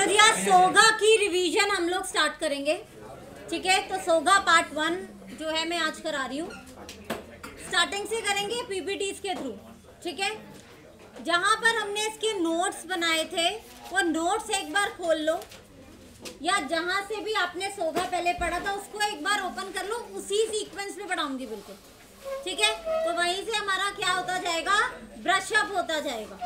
जी आज सोगा की रिवीजन हम लोग स्टार्ट करेंगे, ठीक है। तो सोगा पार्ट 1 जो है मैं आज करा रही हूँ, स्टार्टिंग से करेंगे पीपीटीज के थ्रू, ठीक है। जहाँ पर हमने इसके नोट्स बनाए थे वो नोट्स एक बार खोल लो, या जहाँ से भी आपने सोगा पहले पढ़ा था उसको एक बार ओपन कर लो, उसी सीक्वेंस में पढ़ाऊंगी बिल्कुल, ठीक है। तो वहीं से हमारा क्या होता जाएगा, ब्रश अप होता जाएगा।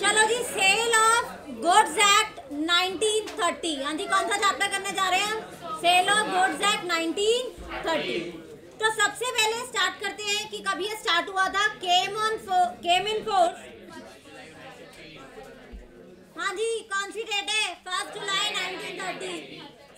चलो जी, सेल ऑफ गुड्स एक्ट 1930, हाँ जी, कौन सा चैप्टर करने जा रहे हैं हम, सेल ऑफ गुड्स एक्ट 1930। तो सबसे पहले स्टार्ट करते हैं कि कब ये स्टार्ट हुआ था, केम इन फोर्स, हाँ जी, कौन सी डेट है, 1 जुलाई 1930।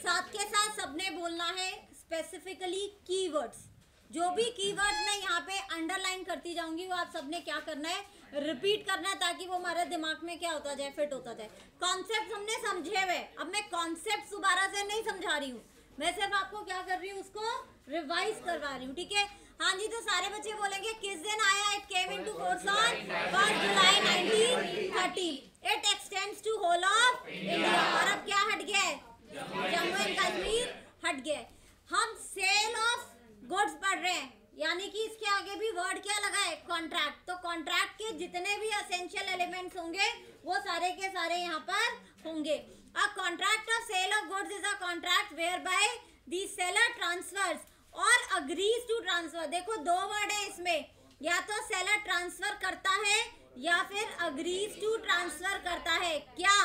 साथ के साथ सबने बोलना है स्पेसिफिकली कीवर्ड्स, जो भी कीवर्ड्स मैं यहाँ पे अंडरलाइन करती जाऊंगी वो आप सबने क्या करना है, रिपीट करना है, ताकि वो हमारे दिमाग में क्या होता जाए, फिट होता जाए। कॉन्सेप्ट हमने समझे हुए, अब मैं कॉन्सेप्ट दोबारा से नहीं समझा रही हूँ, मैं सिर्फ आपको क्या कर रही हूँ, उसको रिवाइज करवा रही हूँ, ठीक है। हाँ जी, तो सारे बच्चे बोलेंगे किस दिन आया, it came into force on 1 July 1930, it extends to whole of India. और अब क्या हट गया है, जम्मू एंड कश्मीर हट गया। हम सेल ऑफ गुड्स पढ़ रहे हैं, यानी कि इसके आगे भी वर्ड क्या लगा है, कॉन्ट्रैक्ट। तो कॉन्ट्रैक्ट के जितने भी एसेंशियल एलिमेंट्स होंगे वो सारे के सारे यहाँ पर होंगे। A contract of sale of goods is a contract whereby the seller transfers or agrees to transfer. देखो दो वर्ड है इसमें, या तो सेलर ट्रांसफर करता है या फिर अग्रीज टू ट्रांसफर करता है, क्या,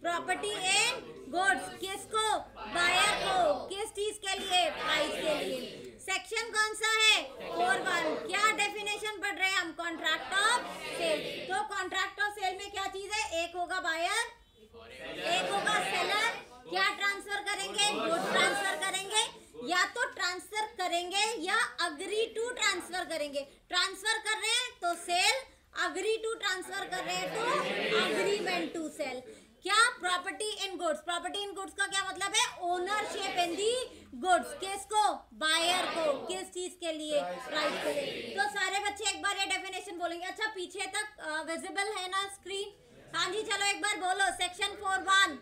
प्रॉपर्टी एंड गुड्स, किसको, बायर को, किस चीज के लिए, प्राइस के लिए। सेक्शन कौन सा है, 4(1). क्या डेफिनेशन पढ़ रहे हैं हम, कॉन्ट्रैक्ट ऑफ सेल। तो कॉन्ट्रैक्ट ऑफ सेल में क्या चीज है, एक होगा बायर, एक होगा सेलर। क्या ट्रांसफर करेंगे, गुड्स ट्रांसफर करेंगे, या तो ट्रांसफर करेंगे या अग्री टू ट्रांसफर करेंगे। ट्रांसफर कर रहे हैं तो सेल, अग्री टू ट्रांसफर कर रहे हैं तो अग्रीमेंट टू सेल। क्या, property in goods. Property in goods का क्या मतलब है, ओनरशिप इन दी गुड्स, किसको, बायर को, किस चीज के लिए, प्राइस के लिए। तो सारे बच्चे एक बार ये डेफिनेशन बोलेंगे। अच्छा, पीछे तक विजिबल है ना स्क्रीन, हाँ जी, चलो एक बार बोलो, section 4(1).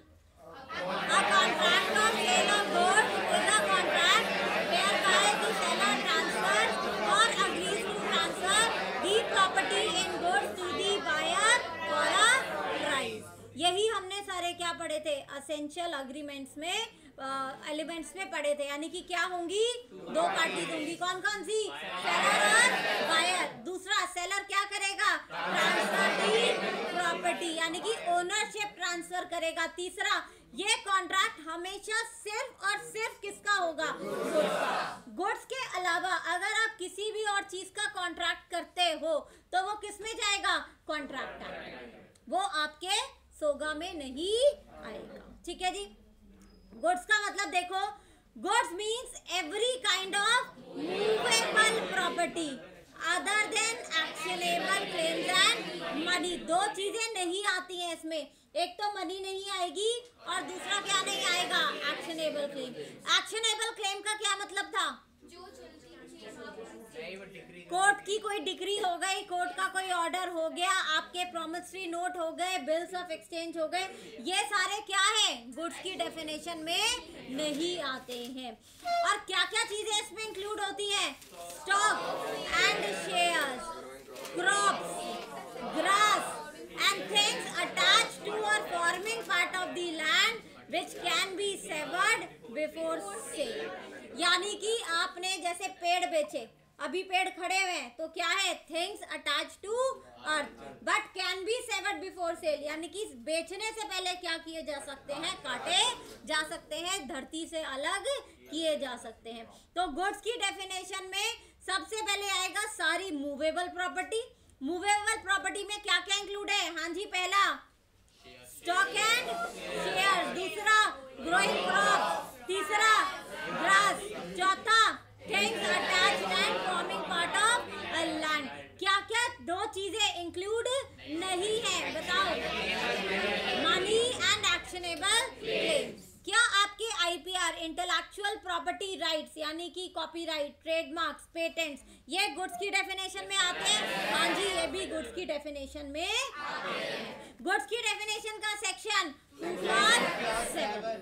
A contract of sale of goods is a contract whereby the seller transfers or agrees to transfer the property in goods to the buyer for a price। यही हमने सारे क्या पढ़े थे, असेंशियल अग्रीमेंट्स में, एलिमेंट्स में पढ़े थे। यानी कि क्या होंगी, दो पार्टीज होंगी, कौन कौन सी, सेलर और बायर। दूसरा, सेलर क्या करेगा, ट्रांसफर दी प्रॉपर्टी, यानी कि ओनरशिप ट्रांसफर करेगा। तीसरा, ये कॉन्ट्रैक्ट हमेशा सिर्फ और सिर्फ किसका होगा, गुड्स का। गुड्स के अलावा अगर आप किसी भी और चीज का कॉन्ट्रैक्ट करते हो तो वो किस में जाएगा, कॉन्ट्रैक्ट, वो आपके सोगा में नहीं आएगा, ठीक है जी। गुड्स का मतलब देखो, goods means every kind of movable property other than actionable claims and money. दो चीजें नहीं आती हैं इसमें, एक तो मनी नहीं आएगी और दूसरा क्या नहीं आएगा, एक्शनेबल क्लेम। एक्शनेबल क्लेम का क्या मतलब था, कोर्ट की कोई डिक्री हो गई, कोर्ट का कोई ऑर्डर हो गया, आपके प्रॉमिसरी नोट हो गए, बिल्स ऑफ एक्सचेंज हो गए, ये सारे क्या है, गुड्स की डेफिनेशन में नहीं आते हैं। और क्या क्या चीजें इसमें इंक्लूड होती हैं, stock and shares, crops, grass and things attached to or forming part of the land which can be severed before sale। यानी कि आपने जैसे पेड़ बेचे, अभी पेड़ खड़े हुए हैं, तो क्या है, things attach to earth but can be severed before sale, यानी कि बेचने से पहले क्या किए जा सकते हैं, काटे जा सकते हैं, धरती से अलग किए जा सकते हैं। तो गुड्स की डेफिनेशन में सबसे पहले आएगा सारी मूवेबल प्रॉपर्टी। मूवेबल प्रॉपर्टी में क्या क्या इंक्लूड है, हाँ जी, पहला स्टॉक एंड शेयर, दूसरा ग्रोइंग क्रॉप, तीसरा ग्रास, चौथा things attached and forming part of land. क्या क्या दो चीजें इंक्लूड नहीं है बताओ? Money and actionable claims. क्या आपके आईपीआर इंटेलेक्चुअल प्रॉपर्टी राइट्स यानी कि कॉपीराइट, ट्रेडमार्क्स, पेटेंट्स ये गुड्स की डेफिनेशन में आते हैं? हाँ जी, ये भी गुड्स की डेफिनेशन में आते हैं। गुड्स की डेफिनेशन का सेक्शन 247,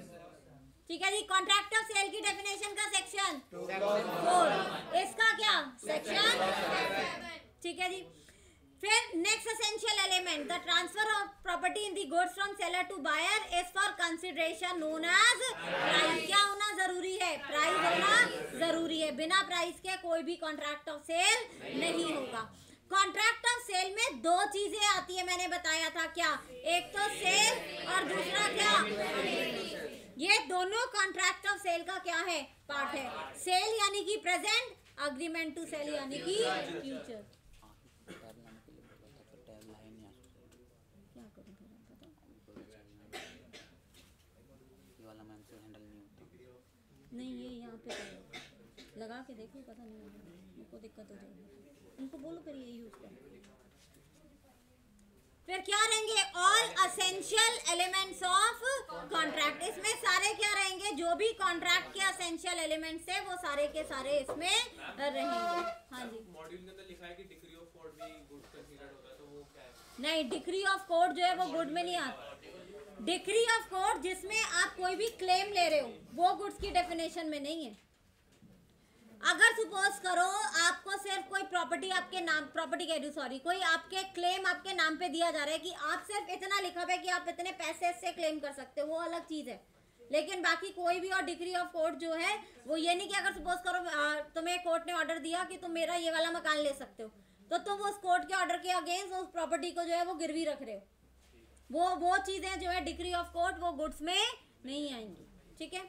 ठीक है जी। कॉन्ट्रैक्ट ऑफ सेल की डेफिनेशन का सेक्शन 4, इसका क्या सेक्शन, ठीक है जी। फिर next essential element, the transfer of property in the goods from seller to buyer is for consideration known as price. क्या होना जरूरी है? प्राइस होना जरूरी है। बिना प्राइस के कोई भी कॉन्ट्रैक्ट ऑफ सेल नहीं होगा। कॉन्ट्रैक्ट ऑफ सेल में दो चीजें आती है, मैंने बताया था क्या? एक तो सेल और दूसरा क्या? ये दोनों कॉन्ट्रैक्ट ऑफ सेल का क्या है? पार्ट है। सेल यानी कि प्रेजेंट, अग्रीमेंट टू सेल यानी कि फ्यूचर। नहीं ये यहाँ पे लगा के देखो, पता नहीं होगा, उनको दिक्कत हो जाएगी। उनको बोलो फिर ये यूज करो। फिर क्या रहेंगे? All essential elements of contract. इसमें सारे क्या रहेंगे? जो भी कॉन्ट्रैक्ट के असेंशियल एलिमेंट्स है वो सारे के सारे इसमें रहेंगे। हाँ जी, मॉड्यूल के अंदर लिखा है कि डिक्री ऑफ कोड भी गुड कंसीडर्ड होता है, तो वो क्या है? नहीं, डिक्री ऑफ कोड जो है वो गुड में नहीं आता। डिक्री ऑफ कोड जिसमें आप कोई भी क्लेम ले रहे हो वो गुड्स की डेफिनेशन में नहीं है। अगर सपोज करो आपको सिर्फ कोई प्रॉपर्टी आपके नाम, प्रॉपर्टी कह रही हूँ सॉरी, कोई आपके क्लेम आपके नाम पे दिया जा रहा है कि आप सिर्फ इतना लिखा है कि आप इतने पैसे से क्लेम कर सकते हो, वो अलग चीज है। लेकिन बाकी कोई भी और डिक्री ऑफ कोर्ट जो है वो ये नहीं कि अगर सपोज करो तुम्हें कोर्ट ने ऑर्डर दिया कि तुम मेरा ये वाला मकान ले सकते हो, तो तुम उस कोर्ट के ऑर्डर के अगेंस्ट उस प्रॉपर्टी को जो है वो गिरवी रख रहे हो। वो चीजें जो है डिक्री ऑफ कोर्ट वो गुड्स में नहीं आएंगी, ठीक है।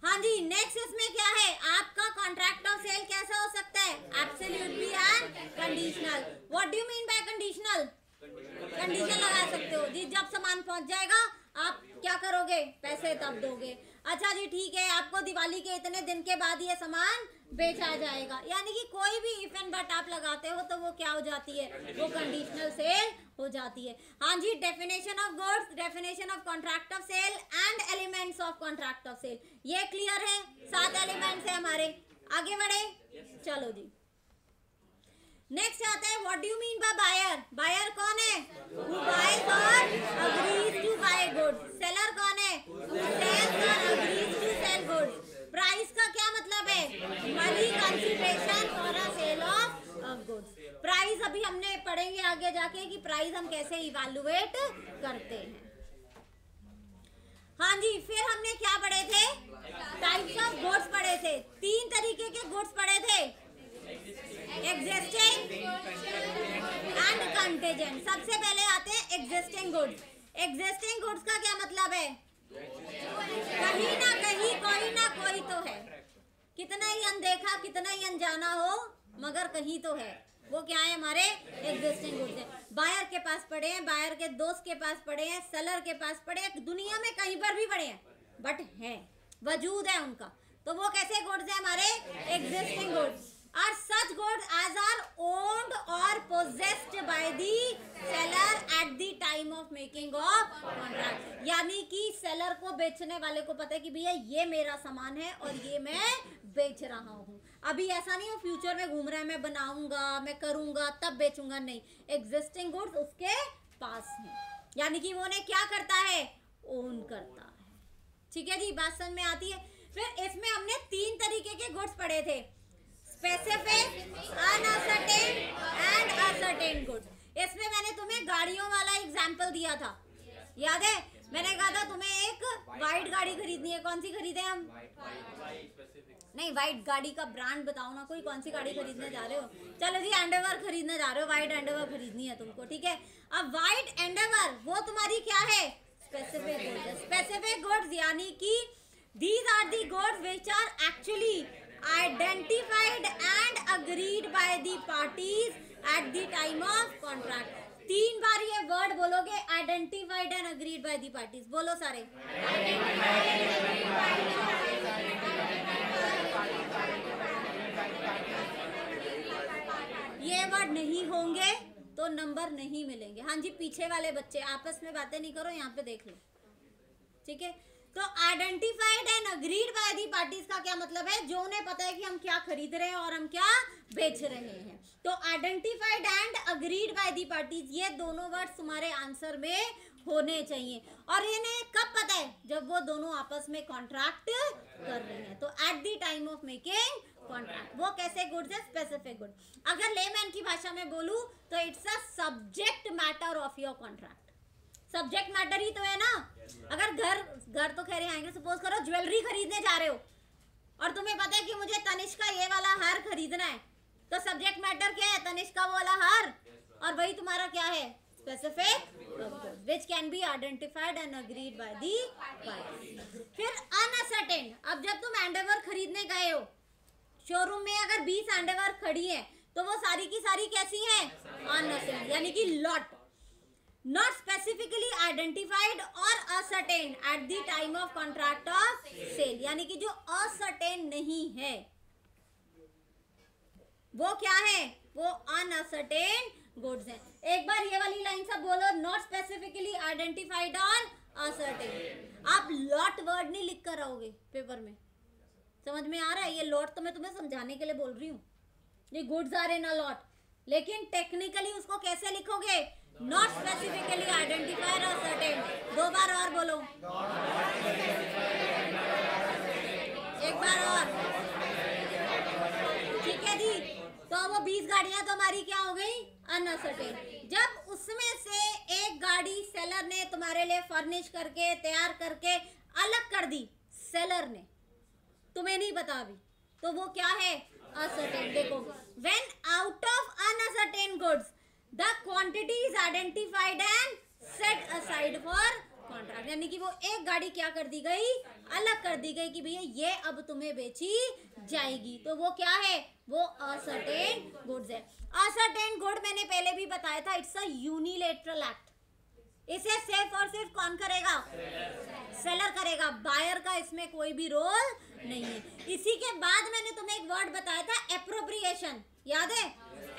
हाँ जी, नेक्स्ट इसमें क्या है? आपका कॉन्ट्रैक्ट ऑफ सेल कैसा हो सकता है? Absolutely and conditional. What do you mean bye conditional? Condition लगा सकते हो जी, जब सामान पहुंच जाएगा आप क्या करोगे? पैसे तब दोगे। अच्छा जी ठीक है, आपको दिवाली के इतने दिन के बाद ये सामान बेचा जाएगा, यानी कि कोई भी इफ एंड बट आप लगाते हो तो वो क्या हो जाती है? वो कंडीशनल सेल हो जाती है। हाँ जी, definition of goods, definition of contract of sale and elements of contract of sale, ये क्लियर है? 7 एलिमेंट्स है हमारे। आगे बढ़े, चलो जी। नेक्स्ट आता है what do you mean by buyer? Buyer कौन है? Who buys or agrees to buy goods. Seller कौन है? Who sells or agrees to sell goods. Price का क्या मतलब है? Money consideration for a sale of goods. Price अभी हमने पढ़ेंगे आगे जाके कि प्राइस हम कैसे इवैल्यूएट करते हैं। हाँ जी, फिर हमने क्या पढ़े थे? टाइप्स ऑफ गुड्स पढ़े थे। 3 तरीके के गुड्स पढ़े थे, एग्जिस्टिंग एंड कंटीजेंट। सबसे पहले आते हैं एग्जिस्टिंग गुड्स। एग्जिस्टिंग गुड्स का क्या मतलब है? कहीं ना कहीं कोई ना कोई तो है, कितना ही अनदेखा कितना ही अनजाना हो मगर कहीं तो है। वो क्या है? हमारे एग्जिस्टिंग गुड्स है। बायर के पास पड़े हैं, बायर के दोस्त के पास पड़े हैं, सेलर के पास पड़े हैं, दुनिया में कहीं पर भी पड़े हैं बट है, वजूद है उनका, तो वो कैसे गुड्स है? हमारे existing goods. Are such goods as are owned or possessed by the seller at the time of making of contract। यानी कि सेलर को, बेचने वाले को पता है कि भैया ये मेरा सामान है और ये मैं बेच रहा हूँ। अभी ऐसा नहीं हो फ्यूचर में घूम रहा है मैं बनाऊंगा, मैं करूंगा तब बेचूंगा, नहीं, एग्जिस्टिंग गुड्स उसके पास है, यानी कि वो ने क्या करता है? ओन करता है। ठीक है जी, बात समझ में आती है। फिर इसमें हमने 3 तरीके के गुड्स पढ़े थे, specific, uncertain and ascertain goods. इसमें मैंने तुम्हें गाड़ियों वाला एग्जांपल दिया था, याद है? मैंने कहा था तुम्हें एक वाइट गाड़ी खरीदनी है, कौन सी खरीदे हम? नहीं, वाइट गाड़ी का ब्रांड बताओ ना, कोई कौन सी गाड़ी खरीदने जा रहे हो? चलो जी, एंडेवर खरीदने जा रहे हो, वाइट एंडेवर खरीदनी है तुमको, ठीक है। अब वाइट एंडेवर वो तुम्हारी क्या है? Specific goods. स्पेसिफिक गुड्स यानी कि these are the goods which are actually identified and agreed by the parties at the time of contract। 3 बार ये वर्ड बोलोगे, identified and agreed by the parties. बोलो सारे, ये वर्ड नहीं होंगे तो नंबर नहीं मिलेंगे। हाँ जी, पीछे वाले बच्चे आपस में बातें नहीं करो, यहाँ पे देख लो, ठीक है। तो identified and agreed by the parties का क्या मतलब है? जो उन्हें पता है कि हम क्या खरीद रहे हैं और हम क्या बेच रहे हैं। तो identified and agreed by the parties, ये दोनों वर्ड्स तुम्हारे आंसर में होने चाहिए। और इन्हें कब पता है? जब वो दोनों आपस में कॉन्ट्रैक्ट कर रहे हैं। तो eight the time of making contract. वो कैसे गुड्स है? Specific good. अगर लेमैन की भाषा में बोलूं तो it's a subject matter of your contract. Subject matter ही तो है ना। अगर घर तो खैर आएंगे, सपोज करो ज्वेलरी खरीदने जा रहे हो और तुम्हें पता है कि मुझे तनिष्क का ये वाला हार खरीदना है, तो सब्जेक्ट मैटर क्या है? तनिष्क का वो वाला हार, और वही तुम्हारा क्या है? Specific which can be identified and agreed by the party. फिर अनअसर्टेन। अब जब तुम एंडेवर खरीदने गए हो, शोरूम में अगर 20 एंडेवर खड़ी है तो वो सारी की सारी कैसी है? अनअसर्टेन, यानी कि lot, not specifically identified or ascertained at the time of contract of sale। यानी कि जो असर्टेन नहीं है वो क्या है? वो अनअसर्टेन गुड्स है। एक बार ये वाली लाइन सब बोलो, not specifically identified or ascertained। आप लॉट वर्ड नहीं लिख कर आओगे पेपर में, समझ में आ रहा है? ये लॉट तो मैं तुम्हें समझाने के लिए बोल रही हूँ, ये goods are in a lot, लेकिन टेक्निकली उसको कैसे लिखोगे? Not specifically identified or certain. 2 बार और बोलो, एक बार और, ठीक है जी। तो वो 20 गाड़ियां तो हमारी क्या हो गई? अनअसर्टेन। जब उसमें से एक गाड़ी सेलर ने तुम्हारे लिए फर्निश करके तैयार करके अलग कर दी, सेलर ने, तुम्हें नहीं पता अभी, तो वो क्या है? असर्टेन। देखो, when out of uncertain goods the quantity is identified and set aside for contract. यानी कि वो एक गाड़ी क्या कर दी गई? अलग कर दी गई कि भैया ये अब तुम्हें बेची जाएगी। तो वो क्या है? वो असर्टेन गुड्स है। असर्टेन गुड मैंने पहले भी बताया था, इट्स अ यूनिलेटरल एक्ट। इसे सिर्फ और सिर्फ कौन करेगा? सेलर करेगा, बायर का इसमें कोई भी रोल नहीं है। इसी के बाद मैंने तुम्हें एक वर्ड बताया था, एप्रोप्रिएशन, याद है?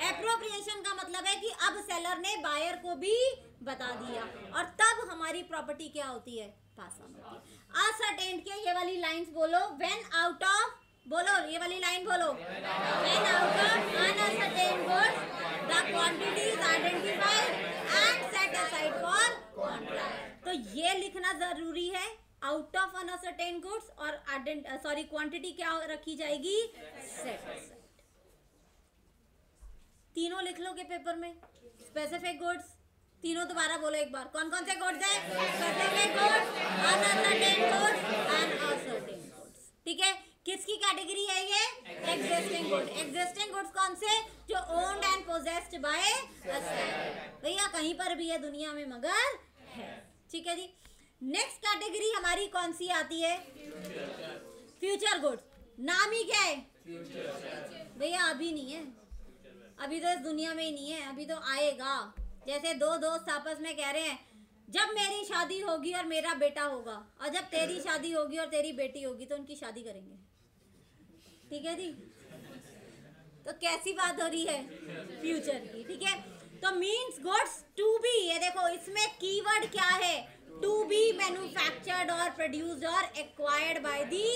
एप्रोप्रिएशन का मतलब है कि अब सेलर ने बायर को भी बता दिया और तब हमारी प्रॉपर्टी क्या होती है? पास ऑन होती है। असर्टेन के ये वाली लाइंस बोलो, व्हेन आउट ऑफ, बोलो ये वाली लाइन बोलो, when out of uncertain goods the quantity is identified and set aside for contract. तो ये लिखना जरूरी है, आउट ऑफ अनअसर्टेन गुड्स और क्वांटिटी क्या रखी जाएगी? Set aside. तीनों लिख लोगे पेपर में। स्पेसिफिक गुड्स, तीनों दोबारा बोलो एक बार, कौन कौन से गुड्स है? Specific goods, uncertain goods and ascertain goods. ठीक है, किसकी कैटेगरी है ये? Existing good. एग्जिस्टिंग गुड्स कौन से? जो owned and possessed by a seller. भैया कहीं पर भी है दुनिया में मगर है। ठीक है जी। नेक्स्ट कैटेगरी हमारी कौन सी आती है? Future goods. नाम ही क्या है भैया? अभी नहीं है, अभी तो इस दुनिया में ही नहीं है, अभी तो आएगा। जैसे 2 दोस्त आपस में कह रहे हैं जब मेरी शादी होगी और मेरा बेटा होगा, और जब तेरी शादी होगी और तेरी बेटी होगी तो उनकी शादी करेंगे। ठीक है जी। तो कैसी बात हो रही है? फ्यूचर की। ठीक है, तो मीन्स गुड्स टू बी, ये देखो इसमें कीवर्ड क्या है? To be manufactured or produced or acquired by the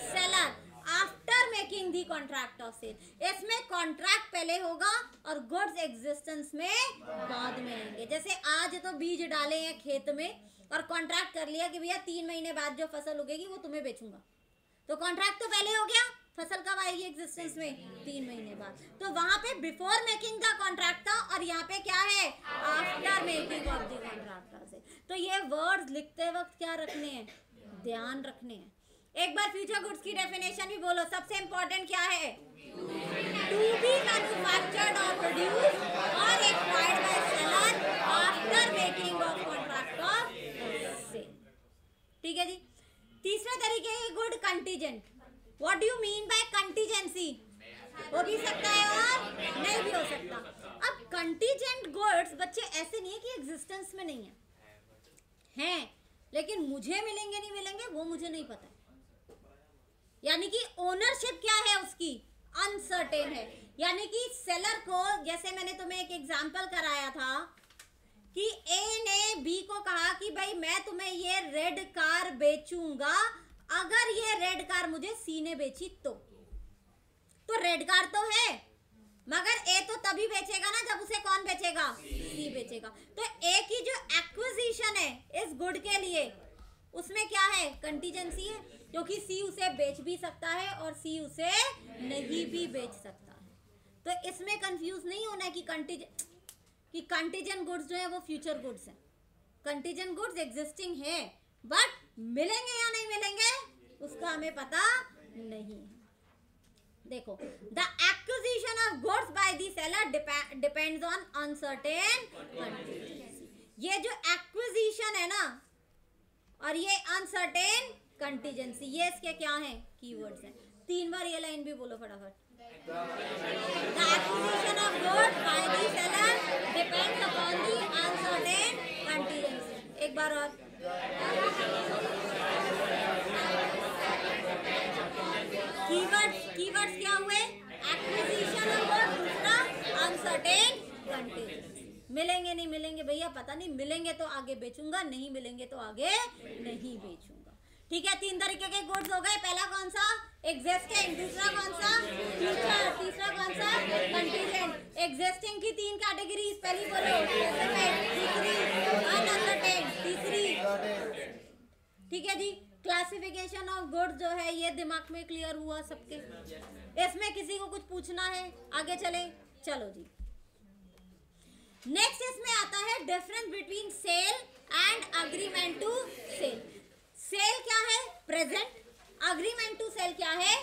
seller after making the contract of sale. इसमें कॉन्ट्रैक्ट पहले होगा और गुड्स एग्जिस्टेंस में बाद में आएंगे। जैसे आज तो बीज डाले हैं खेत में और कॉन्ट्रैक्ट कर लिया कि भैया 3 महीने बाद जो फसल उगेगी वो तुम्हें बेचूंगा, तो कॉन्ट्रैक्ट तो पहले हो गया, फसल कब आएगी एग्जिस्टेंस में? 3 महीने बाद। तो वहां पे बिफोर मेकिंग द कॉन्ट्रैक्ट था और यहाँ पे क्या है? After making of the contract से। तो ये वर्ड्स लिखते वक्त क्या रखने हैं? ध्यान रखने हैं। एक बार फ्यूचर गुड्स की डेफिनेशन भी बोलो, सबसे इंपॉर्टेंट क्या है? To be manufactured or produced or acquired by seller after making of contract of sale. ठीक है जी। तीसरे तरीके की good contingent. What do you mean by contingency? हो भी सकता है और नहीं भी हो सकता। अब कंटीजेंट गुड्स कीवर्ड्स बच्चे ऐसे नहीं है कि एग्जिस्टेंस में नहीं है, हैं, लेकिन मुझे मिलेंगे नहीं मिलेंगे वो मुझे नहीं पता है। यानी कि ओनरशिप क्या है उसकी, अनसर्टेन है। यानी कि सेलर को, जैसे मैंने तुम्हें एक एग्जांपल कराया था कि ए ने बी को कहा कि भाई मैं तुम्हें ये रेड कार बेचूंगा अगर ये रेड कार मुझे सी ने बेची तो रेड कार तो है, मगर ए तो तभी बेचेगा ना जब उसे कौन बेचेगा, सी बेचेगा। तो ए की जो एक्विजिशन है इस गुड के लिए, उसमें क्या है, कंटीजेंसी है, क्योंकि सी उसे बेच भी सकता है और सी उसे नहीं भी बेच सकता है। तो इसमें कंफ्यूज नहीं होना है कि कंटीजेंट गुड्स जो है वो फ्यूचर गुड्स हैं। कंटीजेंट गुड्स एग्जिस्टिंग है, बट मिलेंगे या नहीं मिलेंगे उसका हमें पता नहीं है। देखो, the acquisition of goods bye the seller depends on uncertain contingency. ये जो एक्विजिशन है ना और ये अनसर्टेन कंटीजेंसी, ये इसके क्या हैं, कीवर्ड्स हैं। 3 बार ये लाइन भी बोलो फटाफट। The acquisition of goods by the seller depends upon the uncertain contingency. एक बार और। कीवर्ड्स क्या हुए, एक्विजिशन ऑफ गुड्स, दूसरा अनसर्टेन कंटीजेंसी। मिलेंगे नहीं मिलेंगे भैया पता नहीं, मिलेंगे तो आगे बेचूंगा, नहीं मिलेंगे तो आगे नहीं बेचूंगा। ठीक है, 3 तरीके के गुड्स हो गए। पहला कौन सा, एग्जिस्टिंग, दूसरा कौन सा, फ्यूचर, तीसरा कौन सा, कंटीजेंट। एग्जिस्टिंग की 3 कैटेगरीज, पहली बोलो स्पेसिफिक, दूसरी अनसर्टेन, तीसरी। ठीक है जी, क्लासिफिकेशन ऑफ गुड्स जो है ये दिमाग में क्लियर हुआ सबके। इसमें किसी को कुछ पूछना है, आगे चले, चलो जी। नेक्स्ट इसमें आता है difference between sale and agreement to sale. Sale क्या है, प्रेजेंट, अग्रीमेंट टू सेल क्या है,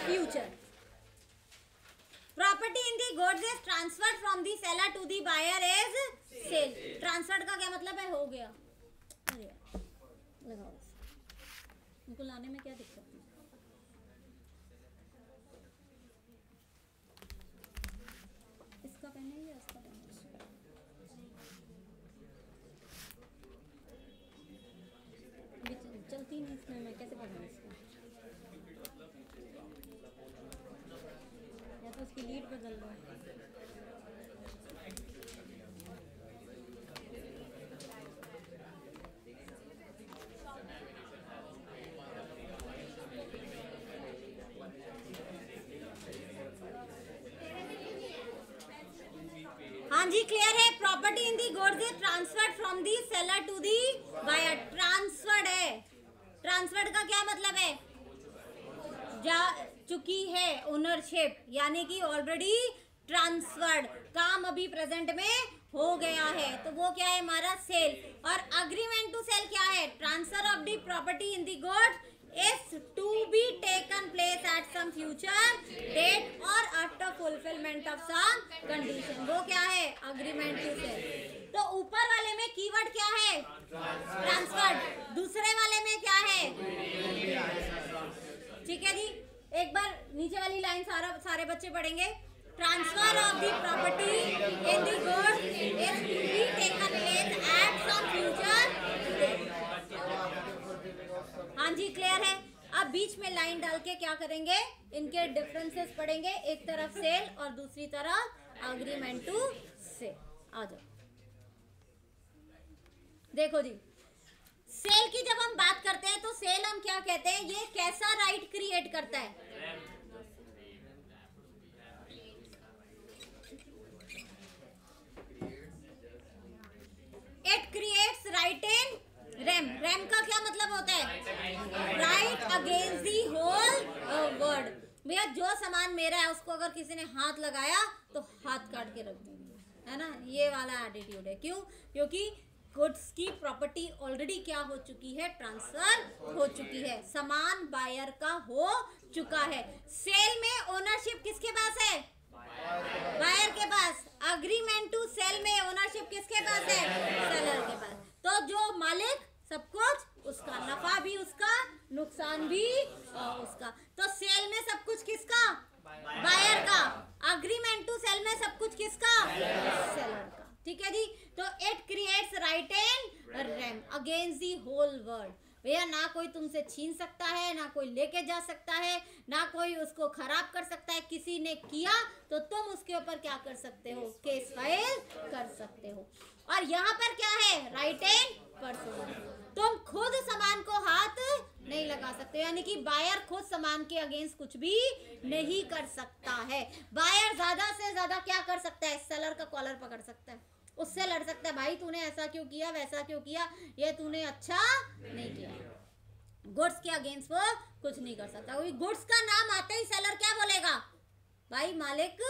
future. Property in the goods is transferred from the seller to the buyer is sale. Transferred का क्या मतलब है, हो गया। अरे लगाओ, उनको लाने में क्या दिक्कत है। इसका पहने या इसका पहने, चलती नहीं इसमें, मैं कैसे पढ़ूँ इसको, या तो उसकी लीड बदल दो। हाँ जी, क्लियर है। Property in the goods is transferred from the seller to the buyer. Transferred है, ट्रांसफर्ड का क्या मतलब है, जा चुकी है ओनरशिप, यानी कि ऑलरेडी ट्रांसफर्ड, काम अभी प्रेजेंट में हो गया है, तो वो क्या है हमारा सेल। और अग्रीमेंट टू सेल क्या है, transfer of the property in the goods is to be taken place at some future date or after fulfillment of some condition। वो क्या है, अग्रीमेंट टू सेल। तो ऊपर वाले में कीवर्ड क्या है, ट्रांसफर्ड, दूसरे वाले में क्या है, ठीक है जी। एक बार नीचे वाली लाइन सारे बच्चे पढ़ेंगे। Transfer of the property in the goods is to be taken place at some future date. हाँ जी, क्लियर है। अब बीच में लाइन डाल के क्या करेंगे, इनके डिफरेंसेस पढ़ेंगे, एक तरफ सेल और दूसरी तरफ अग्रीमेंट टू सेल। आ जाओ, देखो जी, सेल की जब हम बात करते हैं तो सेल हम क्या कहते हैं, ये कैसा राइट क्रिएट करता है, it creates right in rem. Rem का क्या मतलब होता है, right against the whole world. भैया जो सामान मेरा है उसको अगर किसी ने हाथ लगाया तो हाथ काट के रख दूंगी, है ना, ये वाला एटीट्यूड है। क्यों, क्योंकि गुड्स की प्रॉपर्टी ऑलरेडी क्या हो चुकी है, ट्रांसफर हो चुकी है, सामान बायर का हो चुका है। सेल में ओनरशिप किसके पास है, बायर के पास। अग्रीमेंट टू सेल में ओनरशिप किसके पास है, सेलर के पास। तो जो मालिक सब कुछ उसका, नफा भी उसका, नुकसान भी उसका। तो सेल में सब कुछ किसका, बायर का। अग्रीमेंट टू सेल में सब कुछ किसका, सेलर का। ठीक है। ठीक है जी। तो it creates right and rem against the whole world. भैया ना कोई तुमसे छीन सकता है, ना कोई लेके जा सकता है, ना कोई उसको खराब कर सकता है। किसी ने किया तो तुम उसके ऊपर क्या कर सकते हो, केस फाइल कर सकते हो। और यहाँ पर क्या है, राइट एंड पर्सनल। तुम खुद सामान को हाथ नहीं लगा सकते, यानी कि बायर खुद सामान के अगेंस्ट कुछ भी नहीं कर सकता है। बायर ज्यादा से ज्यादा क्या कर सकता है, सेलर का कॉलर पकड़ सकता है, उससे लड़ सकता है, भाई तूने ऐसा क्यों किया, वैसा क्यों किया, ये तूने अच्छा नहीं किया। गुड्स के अगेंस्ट वो कुछ नहीं कर सकता, क्योंकि गुड्स का नाम आते ही सेलर क्या बोलेगा, भाई मालिक।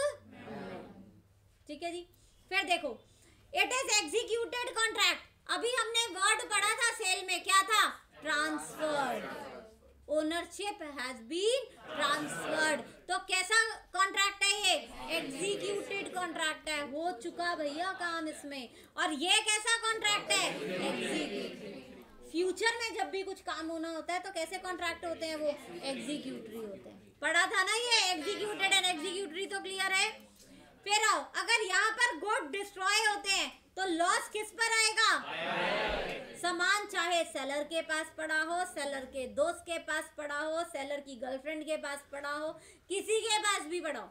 ठीक है जी। फिर देखो, इट इज एग्जीक्यूटेड कॉन्ट्रैक्ट। अभी हमने वर्ड पढ़ा था सेल में, क्या था, transferred, ownership has been transferred. तो कैसा कॉन्ट्रैक्ट है ये, एग्जीक्यूटेड कॉन्ट्रैक्ट है, हो चुका भैया काम इसमें। और ये कैसा कॉन्ट्रैक्ट है, एग्जीक्यूटेड। फ्यूचर में जब भी कुछ काम होना होता है तो कैसे कॉन्ट्रैक्ट होते हैं, वो एग्जीक्यूटरी होते हैं। पढ़ा था ना ये, एग्जीक्यूटेड एंड एग्जीक्यूटरी, तो क्लियर है। फिर आओ, अगर यहाँ पर गुड डिस्ट्रॉय होते हैं तो लॉस किस पर आएगा, सामान चाहे सेलर के पास पड़ा हो, सेलर के दोस्त के पास पड़ा हो, सेलर की गर्लफ्रेंड के पास पड़ा हो, किसी के पास भी पड़ा हो,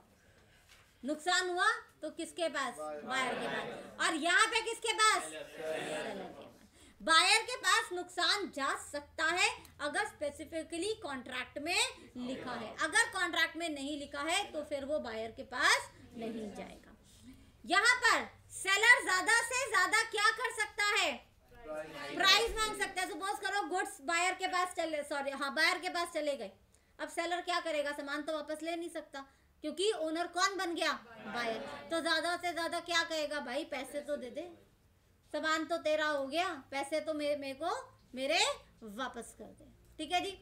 नुकसान हुआ तो किसके पास, बायर के पास। और यहाँ पे किसके पास, सेलर के पास। बायर के पास नुकसान जा सकता है अगर स्पेसिफिकली कॉन्ट्रैक्ट में लिखा है, अगर कॉन्ट्रैक्ट में नहीं लिखा है तो फिर वो बायर के पास नहीं जाएगा। यहाँ पर सेलर ज्यादा से ज्यादा क्या कर सकता है, प्राइस मांग सकता है। सपोज करो गुड्स बायर के पास चले, सॉरी हाँ बायर के पास चले गए, अब सेलर क्या करेगा, सामान तो वापस ले नहीं सकता क्योंकि ओनर कौन बन गया, बायर। तो ज्यादा से ज्यादा क्या कहेगा, भाई पैसे तो दे दे, सामान तो तेरा हो गया, पैसे तो मेरे को मेरे वापस कर दे। ठीक है जी।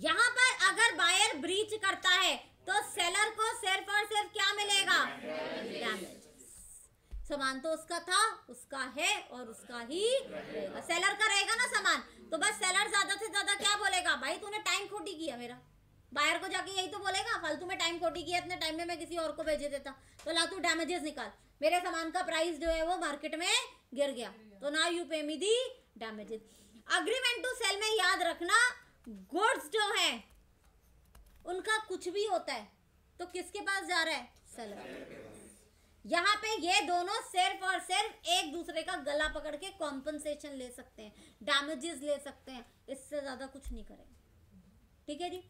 यहाँ पर अगर बायर ब्रीच करता है तो सेलर को सिर्फ और सिर्फ क्या मिलेगा, डैमेज। सामान तो उसका था, उसका है और उसका ही रहेगा, सेलर का रहेगा ना सामान, तो बस सेलर ज्यादा से ज्यादा क्या बोलेगा, भाई तूने टाइम खोटी किया मेरा। बायर को जाके यही तो बोलेगा, फालतू में टाइम खोटी किया, इतने टाइम में मैं किसी और को भेज देता, तो ला तू डैमेजेस निकाल, मेरे सामान का प्राइस जो है वो मार्केट में गिर गया, तो ना यू पे मी दी डैमेजेस। अग्रीमेंट टू सेल में याद रखना, गुड्स जो है उनका कुछ भी होता है तो किसके पास जा रहा है, सेलर। यहाँ पे ये दोनों सिर्फ और सिर्फ एक दूसरे का गला पकड़ के कॉम्पनसेशन ले सकते हैं, डैमेजेस ले सकते हैं, इससे ज्यादा कुछ नहीं करेंगे। ठीक है जी।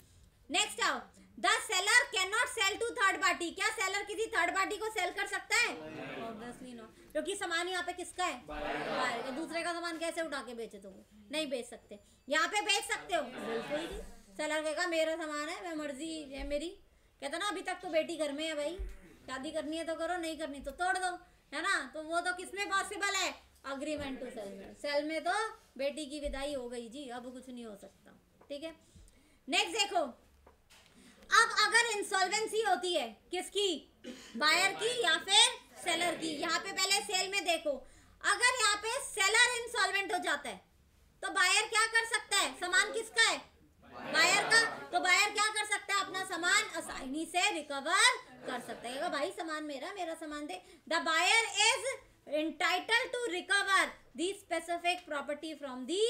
नेक्स्ट आओ, the seller can not sell to third party. क्या सेलर किसी थर्ड पार्टी को सेल कर सकता है, ऑब्वियसली नो, क्योंकि सामान यहाँ पे किसका है, बायर का। दूसरे का सामान कैसे उठा के बेचे, तो नहीं बेच सकते। यहाँ पे बेच सकते हो, बिल्कुल जी। सेलर कहेगा मेरा सामान है, मैं मर्जी है मेरी, कहता ना अभी तक तो बेटी घर में है भाई, शादी करनी है तो करो, नहीं करनी तो तोड़ दो, है ना। तो वो तो किसमें पॉसिबल है, अग्रीमेंट टू सेल में। सेल में तो बेटी की विदाई हो गई जी, अब कुछ नहीं हो सकता। ठीक है। नेक्स्ट देखो, अब अगर इंसॉल्वेंसी होती है किसकी, बायर की या फिर सेलर की। यहाँ पे पहले सेल में देखो, अगर यहाँ पे सेलर इंसॉल्वेंट हो जाता है तो बायर क्या कर सकता है, सामान किसका है, बायर का, तो बायर क्या कर सकता है, अपना सामान असाइनी से रिकवर कर सकता है, भाई सामान मेरा, मेरा सामान दे। The buyer is entitled to recover the specific property from the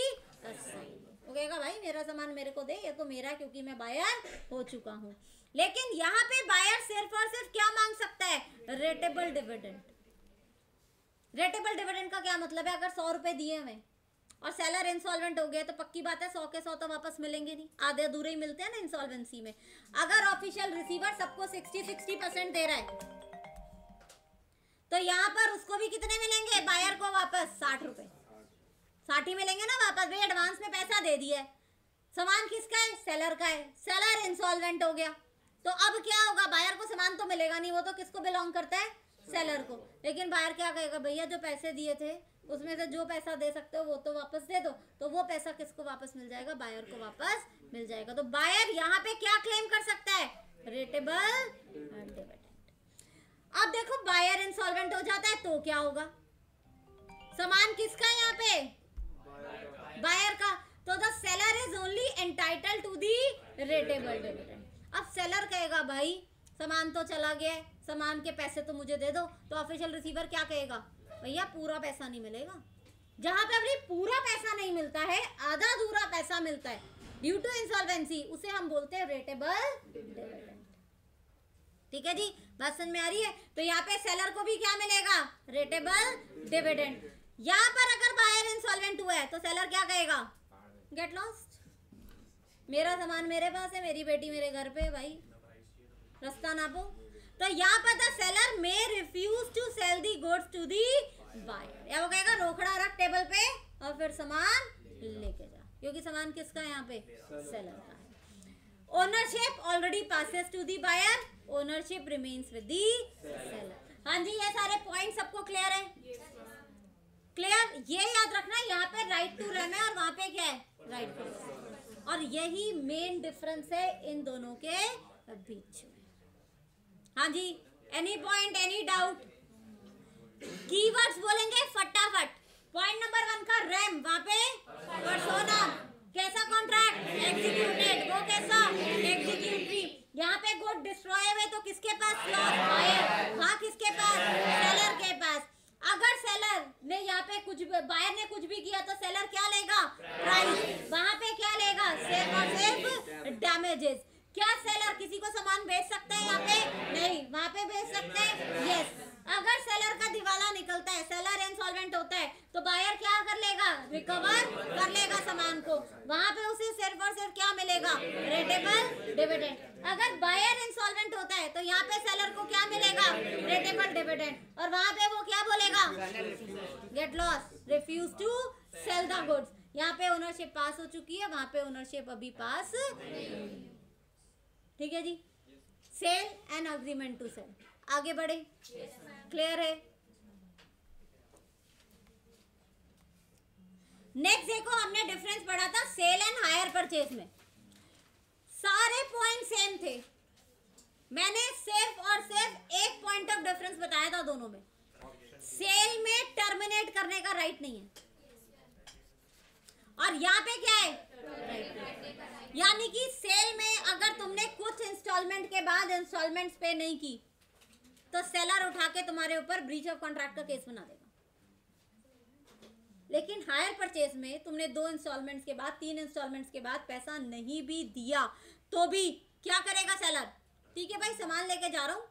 assignee. वो कहेगा भाई मेरा सामान मेरे को दे, ये तो मेरा क्योंकि मैं बायर हो चुका हूँ। लेकिन यहाँ पे बायर सिर्फ और सिर्फ क्या मांग सकता है, रेटेबल डिविडेंड। रेटेबल डिविडेंड का क्या मतलब है, अगर 100 रुपए दिए हमें और सेलर इंसॉल्वेंट हो गया तो पक्की बात है 100 के 100 तो वापस मिलेंगे नहीं, आधे अधूरे ही मिलते हैं ना इंसॉल्वेंसी में। अगर ऑफिशियल रिसीवर सबको 60% दे रहा है तो यहाँ पर उसको भी कितने मिलेंगे, बायर को वापस 60 रुपए, 60 ही मिलेंगे ना वापस। भाई एडवांस में पैसा दे दिया है, सामान किसका है, सेलर का है, सेलर इंसॉल्वेंट हो गया तो अब क्या होगा, बायर को सामान तो मिलेगा नहीं, वो तो किसको बिलोंग करता है, सेलर को। लेकिन बायर क्या कहेगा, भैया जो पैसे दिए थे उसमें से जो पैसा दे सकते हो वो तो वापस दे दो, तो वो पैसा किसको वापस मिल जाएगा, बायर को वापस मिल जाएगा। तो बायर यहाँ पे क्या क्लेम कर सकता है, रेटेबल डिविडेंड। अब देखो बायर इंसॉल्वेंट हो जाता है तो क्या होगा, सामान किसका है यहाँ पे, बायर का, तो the seller is only entitled to the rateable dividend. अब सेलर कहेगा भाई सामान तो चला गया है, सामान के पैसे तो मुझे दे दो, तो ऑफिशियल रिसीवर क्या कहेगा, भैया पूरा पैसा नहीं मिलेगा। जहां पे अभी पूरा पैसा नहीं मिलता है, आधा अधूरा पैसा मिलता है ड्यू टू इंसॉल्वेंसी, उसे हम बोलते हैं रेटेबल डिविडेंड। ठीक है जी, बात समझ में आ रही है? तो यहाँ पे सेलर को भी क्या मिलेगा? Rateable dividend. यहाँ पर अगर बायर इंसॉल्वेंट हुआ है तो सेलर क्या कहेगा? गेट लॉस्ट, मेरा सामान मेरे पास है, मेरी बेटी मेरे घर पे, भाई रास्ता नापो। तो यहाँ पर the seller may refuse to sell the goods to the buyer, या वो कहेगा रोकड़ा रख टेबल पे और फिर सामान लेके जा, क्योंकि सामान किसका है यहाँ पे? सेलर का है। Ownership already passes to the buyer, ownership remains with the seller. हाँ जी, ये सारे पॉइंट सबको क्लियर है? क्लियर? ये याद रखना, यहाँ पे राइट टू रेम है और वहां पे क्या है? Right to rem. और यही मेन डिफरेंस है इन दोनों के बीच में। हाँ जी, any point, any doubt? Keywords बोलेंगे फटाफट। पॉइंट नंबर 1 का रैम, वहां पे पर्सोना, कैसा कॉन्ट्रैक्ट? एग्जीक्यूटेड। वो कैसा? एग्जीक्यूटरी। यहाँ पे गुड डिस्ट्रॉय हुए तो किसके पास? Loss buyer. हाँ, किसके पास? सेलर के पास। अगर सेलर ने यहाँ पे कुछ, बायर ने कुछ भी किया तो सेलर क्या लेगा? प्राइस। वहां पे क्या लेगा? सिर्फ और सिर्फ डैमेजेस। क्या सेलर किसी को सामान बेच सकता है यहाँ पे? नहीं। वहां पे बेच सकते हैं? यस। अगर सेलर का दिवाला निकलता है, सेलर इंसॉल्वेंट होता है, तो बायर क्या कर लेगा? रिकवर कर लेगा सामान को। वहां पे उसे सिर्फ और सिर्फ क्या मिलेगा? Rateable dividend. अगर बायर इंसॉल्वेंट होता है तो यहाँ पे सेलर को क्या मिलेगा? Rateable dividend. और वहां पे वो क्या बोलेगा? Get loss, refuse to sell the goods. यहाँ पे ओनरशिप पास हो चुकी है, वहां पे ओनरशिप अभी पास। ठीक है जी, sale and agreement to sale. आगे बढ़े? क्लियर है? नेक्स्ट देखो, हमने डिफरेंस पढ़ा था सेल एंड हायर परचेज में। सारे पॉइंट सेम थे, मैंने सिर्फ और सिर्फ एक पॉइंट ऑफ डिफरेंस बताया था दोनों में। सेल में टर्मिनेट करने का राइट नहीं है और यहाँ पे क्या है? राइट। यानी कि सेल में अगर तुमने कुछ इंस्टॉलमेंट के बाद इंस्टॉलमेंट्स पे नहीं की तो सेलर उठा के तुम्हारे ऊपर ब्रीच ऑफ कॉन्ट्रैक्ट का केस बना देगा। लेकिन हायर परचेज में तुमने 2 इंस्टॉलमेंट्स के बाद, 3 इंस्टॉलमेंट्स के बाद पैसा नहीं भी दिया तो भी क्या करेगा सेलर? ठीक है भाई, सामान लेके जा रहा हूं,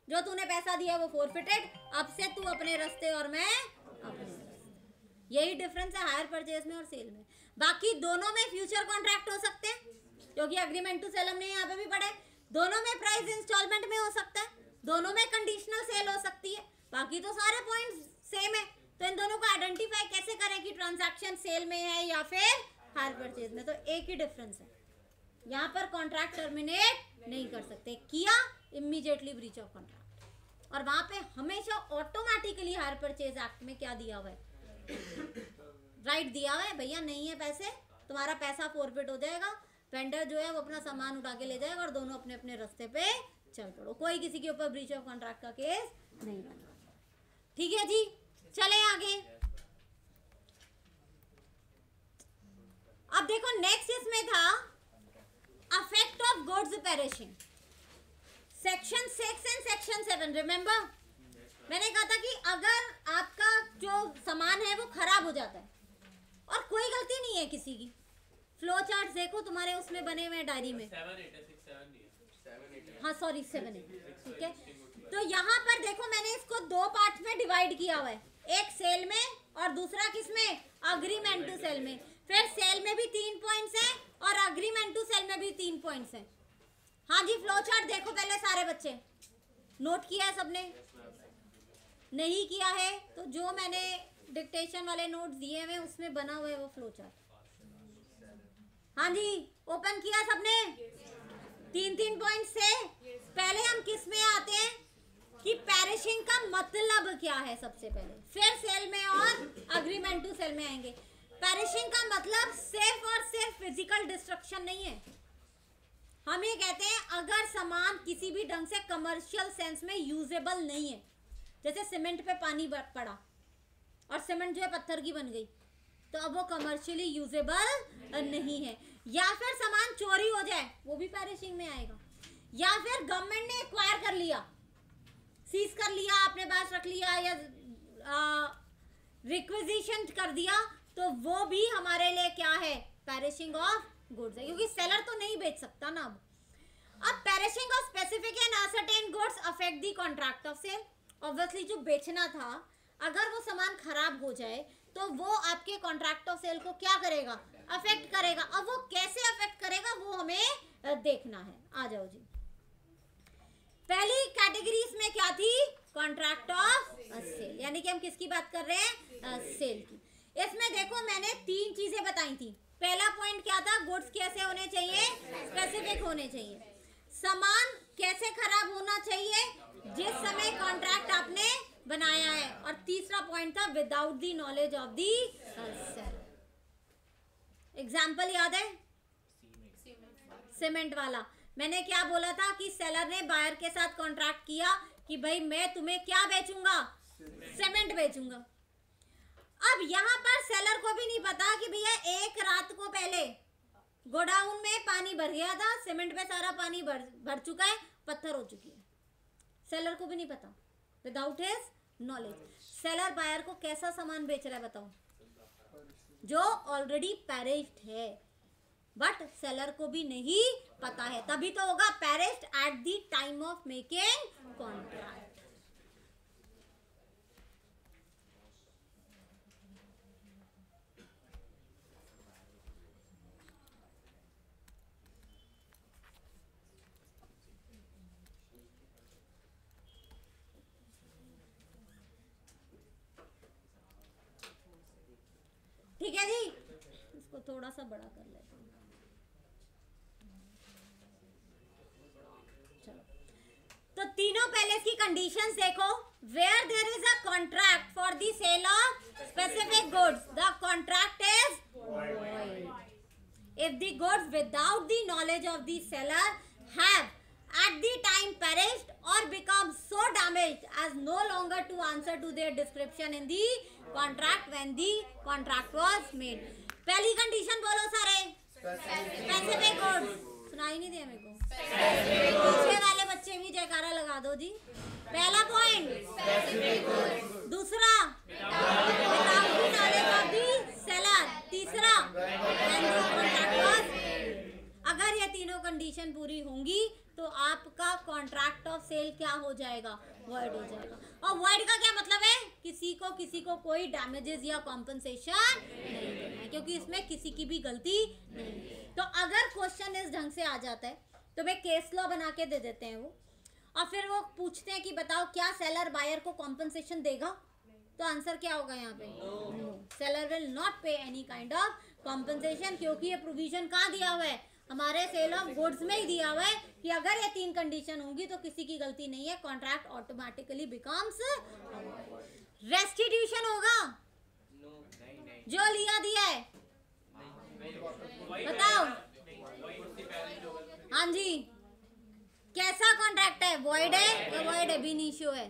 जो तूने पैसा दिया वो फोरफिटेड, अब से तू अपने रास्ते और मैं अपने रास्ते। यही डिफरेंस है हायर परचेज में और सेल में। बाकी दोनों में फ्यूचर कॉन्ट्रैक्ट हो सकते हैं, क्योंकि एग्रीमेंट टू सेल हमने यहाँ पे भी पढ़े। दोनों में प्राइस इंस्टॉलमेंट में हो सकता है, दोनों में कंडीशनल सेल हो सकती है। बाकी तो सारे पॉइंट्स सेम है। तो इन दोनों को आइडेंटिफाई कैसे करें कि ट्रांजैक्शन सेल में है या फिर हायर परचेज में? तो एक ही डिफरेंस है, यहाँ पर कॉन्ट्रैक्ट टर्मिनेट नहीं कर सकते, किया इमीडिएटली ब्रीच ऑफ कॉन्ट्रैक्ट। और वहां पे हमेशा ऑटोमेटिकली हायर परचेज एक्ट में क्या दिया हुआ है? राइट दिया हुआ है, भैया नहीं है पैसे, तुम्हारा पैसा फोरफिट हो जाएगा, वेंडर जो है वो अपना सामान उठा के ले जाएगा और दोनों अपने अपने रास्ते पे चल पड़ो। कोई किसी के ऊपर ब्रीच ऑफ कॉन्ट्रैक्ट का केस नहीं बना। ठीक है जी, चले आगे। अब देखो नेक्स्ट इसमें था affect of goods perishing, section 6 and section 7। Remember मैंने कहा था कि अगर आपका जो सामान है वो खराब हो जाता है और कोई गलती नहीं है किसी की, फ्लो चार्ट देखो तुम्हारे उसमें बने हुए डायरी में। 7 8 है, 6 7 नहीं है। हाँ सॉरी 7 है, ठीक है। तो यहाँ पर देखो मैंने इसको 2 पार्ट में डिवाइड किया हुआ है, एक सेल में और दूसरा किसमें? अग्रीमेंट टू सेल में। फिर सेल में भी 3 पॉइंट्स हैं और अग्रीमेंट टू सेल में भी 3 पॉइंट्स हैं। हाँ जी, फ्लो चार्ट देखो पहले सारे बच्चे, नोट किया है सबने? नहीं किया है तो जो मैंने डिक्टेशन वाले नोट्स दिए हुए उसमें बना हुआ है वो फ्लो चार्ट। हाँ जी, ओपन किया सबने? 3 पॉइंट से पहले हम किस में आते हैं कि पेरिशिंग का मतलब क्या है सबसे पहले, फिर सेल में और अग्रीमेंट टू सेल में आएंगे। पेरिशिंग का मतलब सिर्फ और सिर्फ फिजिकल डिस्ट्रक्शन नहीं है। हम ये कहते हैं अगर सामान किसी भी ढंग से कमर्शियल सेंस में यूजेबल नहीं है, जैसे सीमेंट पे पानी पड़ा और सीमेंट जो है पत्थर की बन गई, तो अब वो कमर्शियली यूजेबल नहीं है। या फिर सामान चोरी हो जाए, वो भी पेरिशिंग में आएगा। या फिर गवर्नमेंट ने एक्वायर कर लिया, सीज कर लिया, अपने पास रख लिया, या रिक्विजिशन कर दिया तो वो भी हमारे लिए क्या है, पेरिशिंग ऑफ गुड्स है, क्योंकि सेलर तो नहीं बेच सकता ना। अब perishing of specific and ascertain goods affect the contract of sale. Obviously जो बेचना था, अगर वो सामान खराब हो जाए तो वो आपके कॉन्ट्रैक्ट ऑफ सेल को क्या करेगा, अफेक्ट करेगा। अब वो कैसे अफेक्ट करेगा वो हमें देखना है। आ जाओ जी, पहली कैटेगरी इसमें क्या थी, कॉन्ट्रैक्ट ऑफ सेल, यानी कि हम किसकी बात कर रहे हैं, सेल की। इसमें देखो मैंने 3 चीजें बताई थी। पहला पॉइंट क्या था, गुड्स कैसे होने चाहिए, स्पेसिफिक होने चाहिए। सामान कैसे खराब होना चाहिए, जिस समय कॉन्ट्रैक्ट आपने बनाया है। और तीसरा पॉइंट था without the knowledge of the seller. Example याद है, सीमेंट वाला। मैंने क्या बोला था कि सेलर ने बायर के साथ कॉन्ट्रैक्ट किया कि भाई मैं तुम्हें क्या बेचूंगा, सीमेंट बेचूंगा। अब यहाँ पर सेलर को भी नहीं पता कि भैया एक रात को पहले गोडाउन में पानी भर गया था, सीमेंट पे सारा पानी भर चुका है, पत्थर हो चुकी है। सेलर को भी नहीं पता, without his knowledge. Seller buyer को कैसा सामान बेच रहा है बताओ, जो ऑलरेडी पेरिश्ड है, बट सेलर को भी नहीं पता है। तभी तो होगा perished at the time of making contract. ठीक है जी, इसको थोड़ा सा बड़ा कर लेते हैं। चलो, तो तीनों पहले की कंडीशंस देखो। Where there is a contract for the sale of specific goods, the contract is void. If the goods without the knowledge of the seller have at the time perished or become so damaged as no longer to answer to their description in the contract when the contract was made. पहली condition बोलो सारे, specific goods. सुनाई नहीं दिया मेरे को, पीछे वाले बच्चे भी जयकारा लगा दो जी। पहला पॉइंट, दूसरा without the knowledge of the seller, तीसरा when the contract was made। अगर ये तीनों कंडीशन पूरी होंगी तो आपका कॉन्ट्रैक्ट ऑफ सेल क्या हो जाएगा, वॉइड हो जाएगा। और वॉइड का क्या मतलब है, किसी को कोई डैमेजेस या कॉम्पनसेशन नहीं देना है, क्योंकि इसमें किसी की भी गलती नहीं। तो अगर क्वेश्चन इस ढंग से आ जाता है तो वे केस लॉ बना के दे देते हैं वो, और फिर वो पूछते हैं कि बताओ क्या सेलर बायर को कॉम्पनसेशन देगा, तो आंसर क्या होगा यहाँ पे, नो। सेलर विल नॉट पे एनी काइंड ऑफ कॉम्पनसेशन, क्योंकि ये प्रोविजन कहाँ दिया हुआ है, हमारे सेल ऑफ गुड्स में ही दिया हुआ है कि अगर ये 3 कंडीशन होंगी तो किसी की गलती नहीं है, कॉन्ट्रैक्ट ऑटोमेटिकली बिकम्स। रेस्टिट्यूशन होगा जो लिया दिया है, बताओ। हाँ जी, कैसा कॉन्ट्रैक्ट है, वॉइड है या वॉइड एब इनिशियो है।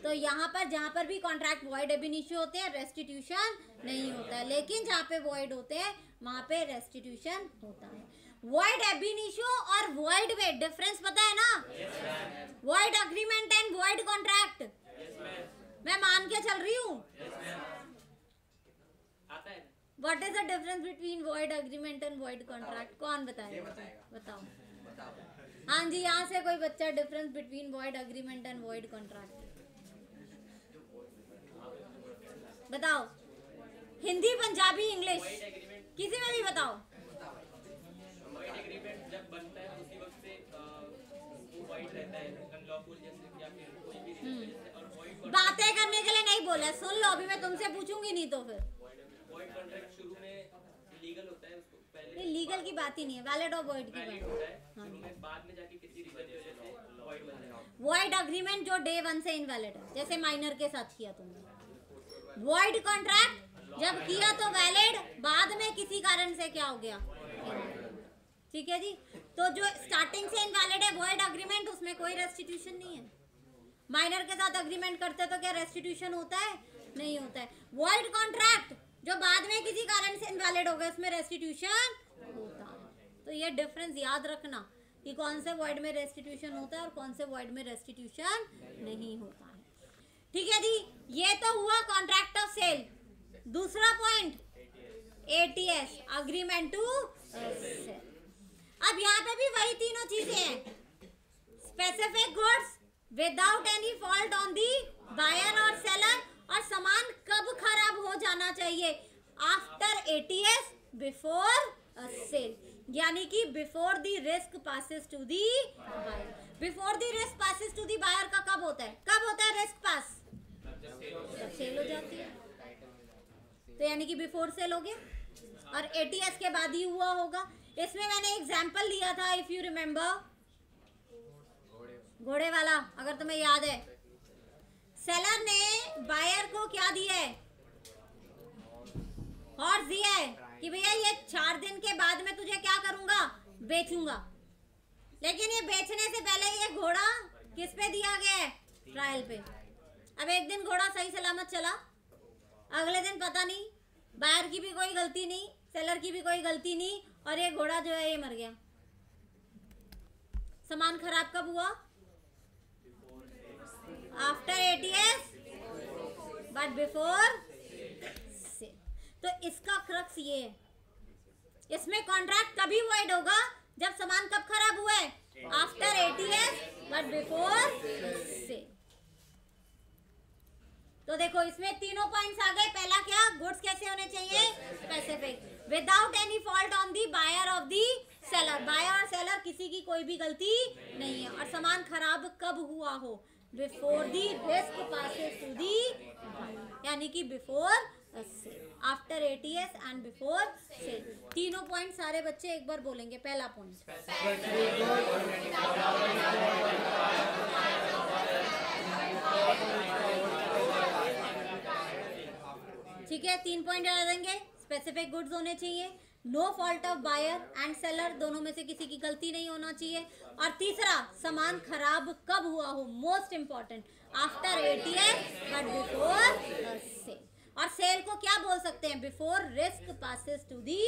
तो यहाँ पर जहाँ पर भी कॉन्ट्रैक्ट वॉइड एब इनिशियो होते हैं रेस्टिट्यूशन नहीं होता है, लेकिन जहाँ पे वॉइड होते हैं वहाँ पे रेस्टिट्यूशन होता है। वॉइड एब इनिशियो और वॉइड में डिफरेंस पता है ना, void agreement and void contract. मैं मान के चल रही हूँ। What is the difference between void agreement and void contract, कौन बताएगा, बताओ। हाँ जी, यहाँ से कोई बच्चा difference between void agreement and void contract बताओ, हिंदी पंजाबी इंग्लिश किसी में भी बताओ। वॉइड एग्रीमेंट जब बनता है उसी वक्त से वो वॉइड रहता है, अनलॉफुल जैसे या फिर कोई भी रीजन जैसे। और वॉइड बातें करने के लिए नहीं बोला, सुन लो, अभी मैं तुमसे पूछूंगी नहीं तो फिर। वॉइड कॉन्ट्रैक्ट शुरू में लीगल होता है, उसको पहले लीगल की बात ही नहीं है, वैलिड और वॉइड की बात होता है शुरू में, बाद में जाके किसी रीजन की वजह से वॉइड बन जाता है। वॉइड अग्रीमेंट जो डे 1 से इनवैलिड है, जैसे माइनर के साथ किया तुमने। वॉइड कॉन्ट्रैक्ट जब किया तो वैलिड, बाद में किसी कारण से क्या हो गया, ठीक है जी। तो जो स्टार्टिंग से इनवैलिड है वॉइड अग्रीमेंट, उसमें कोई रेस्टिट्यूशन नहीं है। माइनर के साथ अग्रीमेंट करते तो क्या रेस्टिट्यूशन होता है, नहीं होता है। वॉइड कॉन्ट्रैक्ट जो बाद में किसी कारण से इनवैलिड हो गया, उसमें रेस्टिट्यूशन होता है। तो ये डिफरेंस याद रखना कि कौन से वॉइड में रेस्टिट्यूशन होता है और कौन से वॉइड में रेस्टिट्यूशन नहीं होता है, ठीक है जी। ये तो हुआ कॉन्ट्रैक्ट दूसरा point ATS, agreement to sell. अब यहाँ पे भी वही तीनों चीजें हैं, specific goods without any fault on the buyer और सेलर, और सामान कब खराब हो जाना चाहिए, आफ्टर ATS, बिफोर सेल, यानी कि before the risk passes to the buyer. Before the risk passes to the buyer का कब होता है, कब होता है रिस्क पास, जब सेल हो जाती है, तो यानी कि बिफोर सेल हो गया, और ATS के बाद ही हुआ होगा। इसमें मैंने एग्जांपल लिया था, इफ यू रिमेम्बर, घोड़े वाला, अगर तुम्हें याद है। सेलर ने बायर को क्या दिया है, हॉर्स दिया है कि भैया ये 4 दिन के बाद मैं तुझे क्या करूंगा, बेचूंगा। लेकिन ये बेचने से पहले ये घोड़ा किस पे दिया गया है, ट्रायल पे। अब एक दिन घोड़ा सही सलामत चला, अगले दिन पता नहीं, बायर की भी कोई गलती नहीं, सेलर की भी कोई गलती नहीं, और ये घोड़ा जो है ये मर गया। सामान खराब कब हुआ, after ATS but before sale. तो इसका क्रक्स ये है, इसमें कॉन्ट्रैक्ट तभी वॉइड होगा जब सामान कब खराब हुआ है, after ATS but before sale. तो देखो इसमें तीनों पॉइंट्स आ गए। पहला क्या, गुड्स कैसे होने चाहिए, specific, without any fault on the buyer of the seller, buyer और सेलर किसी की कोई भी गलती नहीं है, और सामान खराब कब हुआ हो, before the risk passes to the, यानी कि before sale, after ATS and before sale. तीनों पॉइंट सारे बच्चे एक बार बोलेंगे। पहला पॉइंट, ठीक है, 3 पॉइंट डाल देंगे। स्पेसिफिक गुड्स होने चाहिए, no fault of buyer and seller, दोनों में से किसी की गलती नहीं होना चाहिए, और तीसरा सामान खराब कब हुआ हो, most important, after ATS but before sale. और सेल को क्या बोल सकते हैं, before risk passes to the,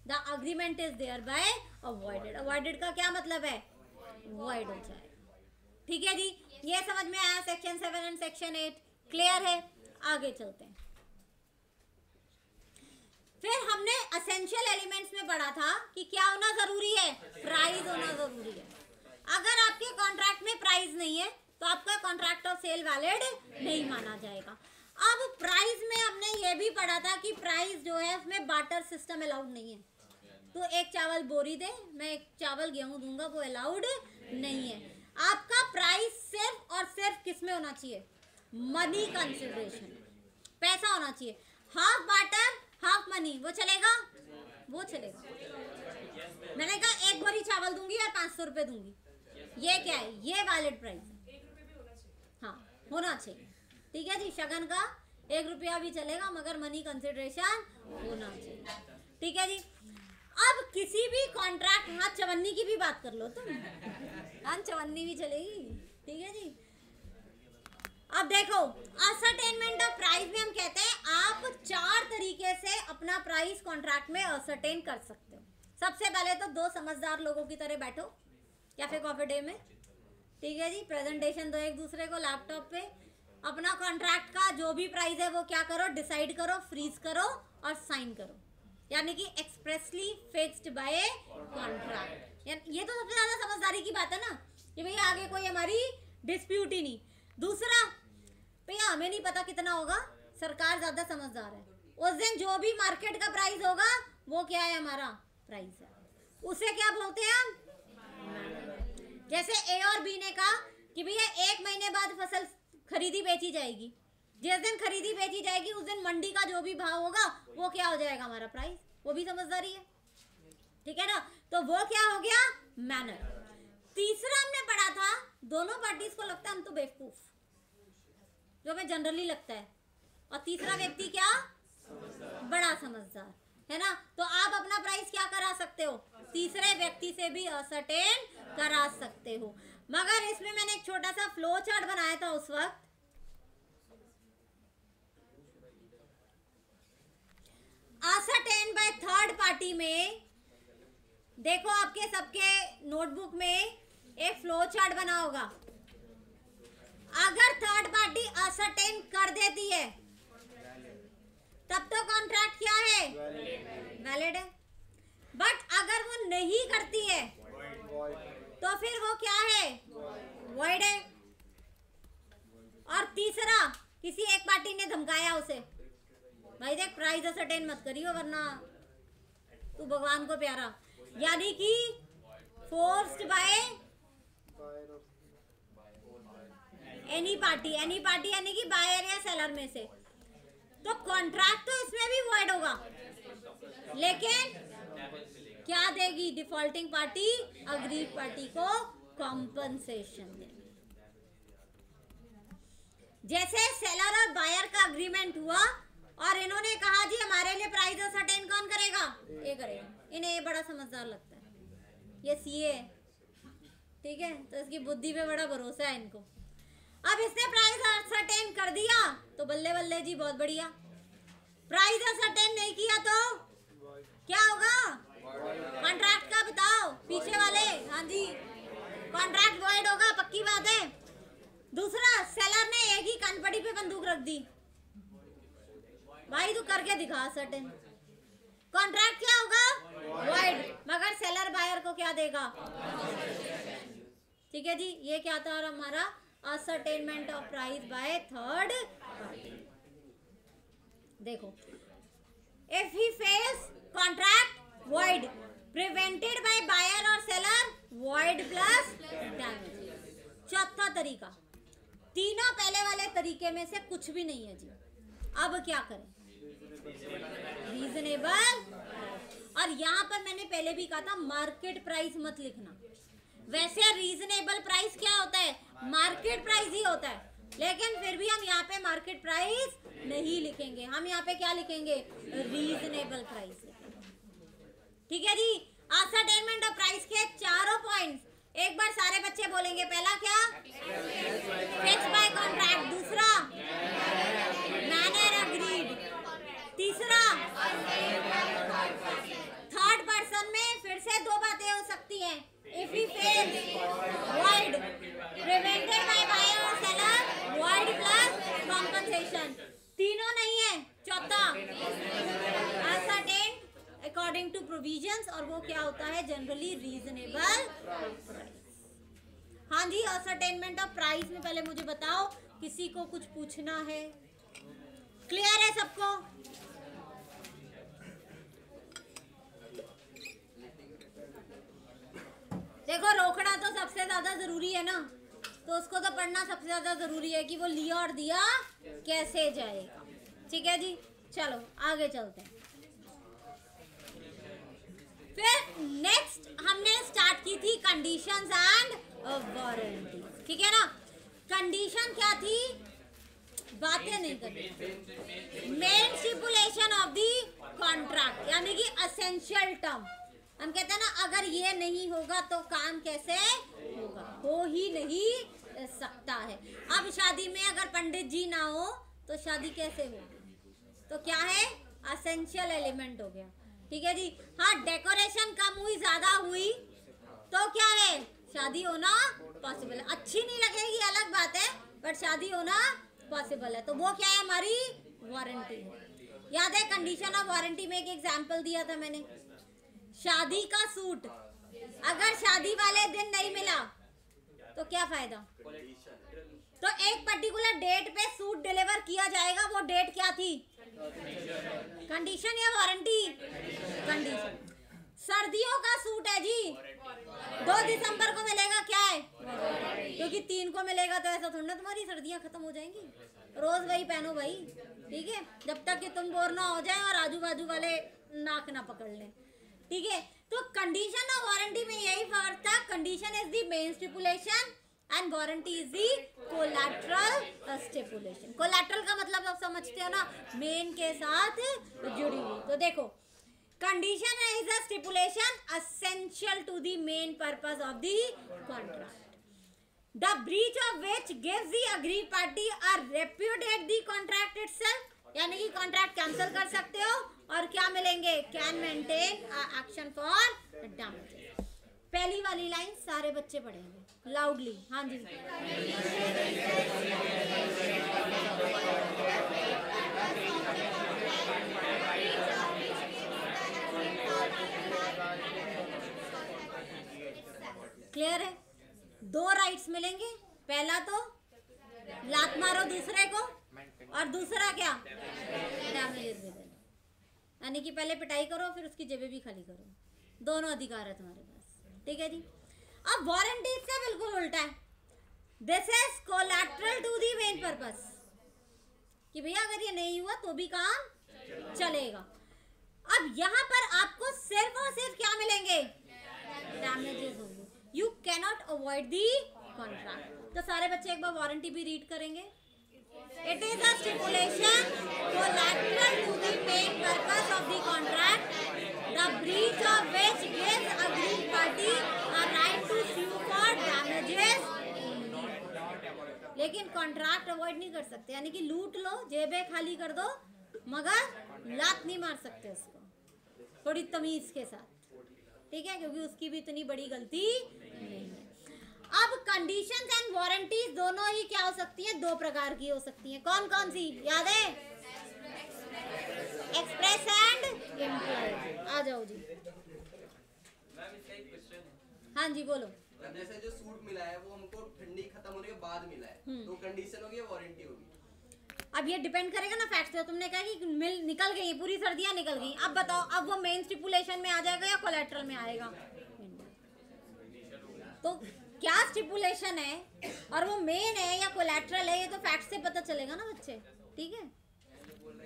the agreement is thereby avoided. Avoided का क्या मतलब है, वॉइड हो जाएगा। ठीक है जी, ये समझ में आया सेक्शन 7 एंड सेक्शन 8, क्लियर है। आगे चलते हैं। फिर हमने एसेंशियल एलिमेंट्स में पढ़ा था कि क्या होना जरूरी है, प्राइस होना जरूरी है। अगर आपके कॉन्ट्रैक्ट में प्राइस नहीं है तो आपका कॉन्ट्रैक्ट ऑफ सेल वैलिड नहीं माना जाएगा। अब प्राइस में हमने ये भी पढ़ा था कि प्राइस जो है उसमें बार्टर सिस्टम अलाउड नहीं है। तो एक चावल बोरी दे, मैं एक चावल गेहूं दूंगा, वो अलाउड नहीं है। आपका प्राइस सिर्फ और सिर्फ किस में होना चाहिए, मनी कंसिडरेशन, पैसा होना चाहिए। हाफ बार्टर हाफ मनी, वो चलेगा, वो चलेगा। मैंने कहा एक बोरी चावल दूंगी और 500 रुपए दूंगी, ये क्या है, ये वैलिड प्राइस है, हाँ होना चाहिए। ठीक है जी, शगन का 1 रुपया भी चलेगा मगर मनी कंसिडरेशन होना चाहिए। ठीक है जी। अब किसी भी कॉन्ट्रैक्ट, हाँ चवन्नी की भी बात कर लो तुम, हाँ चवन्नी भी चलेगी। ठीक है जी। अब देखो असर्टेनमेंट ऑफ प्राइस में हम कहते हैं आप 4 तरीके से अपना प्राइस कॉन्ट्रैक्ट में असर्टेन कर सकते हो। सबसे पहले तो 2 समझदार लोगों की तरह बैठो कैफे कॉफी डे में, ठीक है जी, प्रेजेंटेशन दो एक दूसरे को लैपटॉप पे, अपना कॉन्ट्रैक्ट का जो भी प्राइस है वो क्या करो, डिसाइड करो, फ्रीज करो और साइन करो, यानी कि एक्सप्रेसली फिक्स्ड बाय कॉन्ट्रैक्ट। ये तो सबसे ज्यादा समझदारी की बात है ना, कि भैया आगे कोई हमारी डिस्प्यूट ही नहीं। दूसरा, भैया हमें नहीं पता कितना होगा, सरकार ज्यादा समझदार है, उस दिन जो भी मार्केट का प्राइस होगा वो क्या है, हमारा प्राइस है, उसे क्या बोलते हैं हम। जैसे ए और बी ने कहा कि भैया 1 महीने बाद फसल खरीदी बेची जाएगी, जिस दिन खरीदी बेची जाएगी उस दिन मंडी का जो भी भाव होगा वो क्या हो जाएगा, हमारा प्राइस। वो भी समझदारी है, ठीक है ना। तो वो क्या हो गया, मैनर। तीसरा हमने पढ़ा था, दोनों पार्टीज को लगता है हम तो बेवकूफ, जो हमें जनरली लगता है, और तीसरा व्यक्ति क्या, बड़ा समझदार है ना। तो आप अपना प्राइस क्या करा सकते हो, तीसरे व्यक्ति से भी असर्टेन करा सकते हो। मगर इसमें मैंने एक छोटा सा फ्लो चार्ट बनाया था उस वक्त, असर्टेन बाय थर्ड पार्टी में। देखो आपके सबके नोटबुक में एक फ्लो चार्ट बना होगा। अगर थर्ड पार्टी असर्टेन कर देती है तब तो कॉन्ट्रैक्ट क्या है, वैलिड है। बट अगर वो नहीं करती है तो फिर वो क्या है, वॉइड है। और तीसरा, किसी एक पार्टी ने धमकाया उसे, भाई देख प्राइस असर्टेन मत करियो वरना तू भगवान को प्यारा, यानी कि फोर्स्ड बाय एनी पार्टी यानी कि बायर या सेलर में से, तो कॉन्ट्रैक्ट तो इसमें भी वॉइड होगा, लेकिन क्या देगी डिफॉल्टिंग पार्टी, अग्रीड पार्टी को कॉम्पनसेशन देगी। जैसे सेलर और बायर का अग्रीमेंट हुआ और इन्होंने कहा जी हमारे लिए प्राइस असर्टेन कौन करेगा, ये करेगा। इन्हें ये बड़ा समझदार लगता है, ये सीए है, ठीक है, तो इसकी बुद्धि पे बड़ा भरोसा है इनको। अब इसने प्राइस असर्टेन कर दिया तो बल्ले बल्ले जी, बहुत बढ़िया। प्राइस असर्टेन नहीं किया तो क्या होगा, कॉन्ट्रैक्ट का बताओ पीछे वाले, हाँ जी, कॉन्ट्रैक्ट वॉइड होगा, पक्की बात है। दूसरा, सेलर ने एक ही कनपड़ी पे बंदूक रख दी, भाई तू करके दिखा सर्टेन, कॉन्ट्रैक्ट क्या होगा, वॉइड, मगर सेलर बायर को क्या देगा, ठीक है जी। ये क्या था हमारा, ascertainment of price by third party. देखो, if he fails contract void, prevented by buyer और सेलर, वॉइड प्लस डैमेज। चौथा तरीका, तीनों पहले वाले तरीके में से कुछ भी नहीं है जी, अब क्या करें, रीजनेबल। और यहाँ पर मैंने पहले भी कहा था मार्केट प्राइस मत लिखना, वैसे रीजनेबल प्राइस क्या होता है, मार्केट प्राइस ही होता है, लेकिन फिर भी हम यहाँ पे मार्केट प्राइस नहीं लिखेंगे, हम यहाँ पे क्या लिखेंगे, रीजनेबल प्राइस लिखेंगे, ठीक है जी। असर्टेनमेंट ऑफ प्राइस के चारों पॉइंट्स एक बार सारे बच्चे बोलेंगे। पहला क्या, फिक्स बाय कॉन्ट्रैक्ट, दूसरा मैनर अग्रीड, तीसरा थर्ड पर्सन में फिर से दो बातें हो सकती हैं, if he fails void, prevented by buyer और सेलर, वॉइड प्लस कॉम्पनसेशन। तीनों नहीं है, चौथा असर्टेन अकॉर्डिंग टू प्रोविजंस, और वो क्या होता है, जनरली रीजनेबल प्राइस। हाँ जी, असर्टेनमेंट ऑफ प्राइस में पहले मुझे बताओ, किसी को कुछ पूछना है, क्लियर है सबको? देखो, रोकना तो सबसे ज्यादा जरूरी है ना, तो उसको तो पढ़ना सबसे ज्यादा जरूरी है कि वो लिया और दिया कैसे जाएगा, ठीक है जी। चलो आगे चलते हैं। फिर नेक्स्ट हमने स्टार्ट की थी कंडीशंस एंड वारंटी, ठीक है ना। कंडीशन क्या थी, बातें नहीं करनी, main stipulation of the contract, यानी कि असेंशियल टर्म। हम कहते हैं ना, अगर ये नहीं होगा तो काम कैसे होगा, हो ही नहीं सकता है। अब शादी में अगर पंडित जी ना हो तो शादी कैसे होगी, तो क्या है, असेंशियल एलिमेंट हो गया, ठीक है जी। हाँ, डेकोरेशन कम हुई ज्यादा हुई तो क्या है, शादी होना पॉसिबल है। अच्छी नहीं लगेगी अलग बात है, बट शादी होना पॉसिबल है, तो वो क्या है, हमारी वारंटी है। याद है कंडीशन ऑफ वारंटी में एक एग्जांपल दिया था मैंने, शादी का सूट अगर शादी वाले दिन नहीं मिला तो क्या फायदा, तो एक पर्टिकुलर डेट पे सूट डिलीवर किया जाएगा, वो डेट क्या थी, कंडीशन या वारंटी, कंडीशन। सर्दियों का सूट है जी, 2 दिसंबर को मिलेगा, क्या है, क्योंकि 3 को मिलेगा तो ऐसा थोड़ा तुम्हारी सर्दियां खत्म हो जाएंगी, रोज वही पहनो भाई, ठीक है, जब तक कि तुम बोर ना हो जाए और आजू बाजू वाले नाक ना पकड़ लें, ठीक है। तो कंडीशन और वारंटी में यही फर्क था, condition is the main stipulation and warranty is the collateral stipulation. Collateral का मतलब आप समझते हो ना, मेन के साथ जुड़ी हुई। तो देखो, condition is a stipulation essential to the main purpose of the contract, the breach of which gives the agreed party a repudiate the contract itself, यानी कि कॉन्ट्रैक्ट कैंसिल कर सकते हो और क्या मिलेंगे, can maintain action for damage. पहली वाली लाइन सारे बच्चे पढ़ेंगे लाउडली, हाँ जी। दूसरे को, और दूसरा क्या, डैमेजेस भी देना। यानी कि पहले पिटाई करो फिर उसकी जेबें भी खाली करो, दोनों अधिकार है तुम्हारे पास। ठीक है जी। अब वारंटी से बिल्कुल उल्टा है, this is collateral to the main purpose, कि भैया अगर ये नहीं हुआ तो भी काम चलेगा। अब यहाँ पर आपको सिर्फ और सिर्फ क्या मिलेंगे, डैमेजेस होंगे। You cannot avoid the contract. तो सारे बच्चे एक बार वारंटी भी रीड करेंगे। It is a stipulation collateral to the main purpose of the contract, the breach of which gives agreed party a right to sue for damages। लेकिन contract avoid नहीं कर सकते, यानी कि लूट लो, जेबें खाली कर दो, मगर लात नहीं मार सकते उसको, थोड़ी तमीज के साथ। ठीक है, क्योंकि उसकी भी इतनी बड़ी गलती नहीं है। अब कंडीशंस एंड वारंटीज दोनों ही क्या हो सकती है, दो प्रकार की हो सकती हैं। कौन कौन सी याद है, एक्सप्रेस एंड इम्प्लाइड। आ जाओ जी। मैम इसका एक क्वेश्चन है। हाँ जी बोलो। जैसे जो सूट मिला है वो हमको ठंडी खत्म होने के बाद मिला है, तो कंडीशन होगी या वारंटी होगी? अब ये डिपेंड करेगा ना फैक्ट्स पे। तुमने कहा कि मिल निकल गई, पूरी सर्दियां निकल गई, अब बताओ अब वो मेन स्टिपुलेशन में आ जाएगा या कोलैटरल में आएगा? तो क्या स्टिपुलेशन है और वो मेन है या कोलैटरल है, ये तो फैक्ट से पता चलेगा ना बच्चे। ठीक है,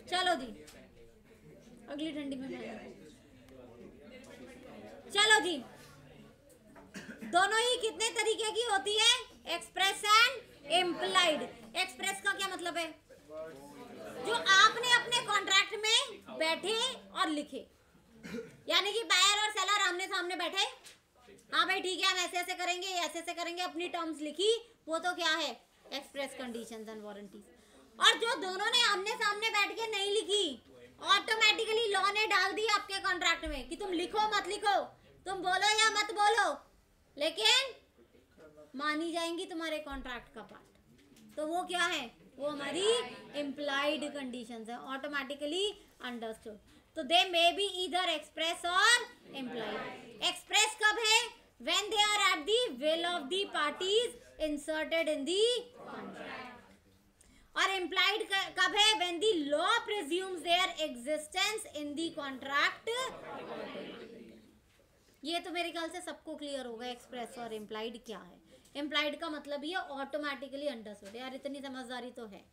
चलो जी अगली ठंडी में चलो जी। दोनों ही कितने तरीके की होती है, एक्सप्रेस एंड इम्प्लाइड। एक्सप्रेस का क्या मतलब है, जो आपने अपने कॉन्ट्रैक्ट में बैठे और लिखे, यानी कि बायर और सेलर आमने सामने बैठे, हाँ भाई ठीक है हम ऐसे ऐसे करेंगे, ऐसे ऐसे करेंगे, अपनी टर्म्स लिखी, वो तो क्या है, एक्सप्रेस कंडीशंस एंड वारंटीज। और जो दोनों ने आमने सामने बैठ के नहीं लिखी, ऑटोमेटिकली लॉ ने डाल दी आपके कॉन्ट्रैक्ट में कि तुम लिखो मत लिखो, तुम बोलो या मत बोलो, लेकिन मानी जाएंगी तुम्हारे कॉन्ट्रैक्ट का पार्ट। तो वो क्या है, वो हमारी इम्प्लाइड कंडीशंस है, ऑटोमेटिकली अंडरस्टूड। तो they may be either express और इम्प्लाइड। एक्सप्रेस कब है, when they are at the will of the parties inserted in the contract. और इम्प्लाइड कब है, when the law presumes their existence in the contract. ये तो मेरे ख्याल से सबको क्लियर होगा एक्सप्रेस और इम्प्लाइड क्या है। इम्प्लाइड का मतलब ये ऑटोमेटिकली अंडरस्टूड। यार इतनी समझदारी तो है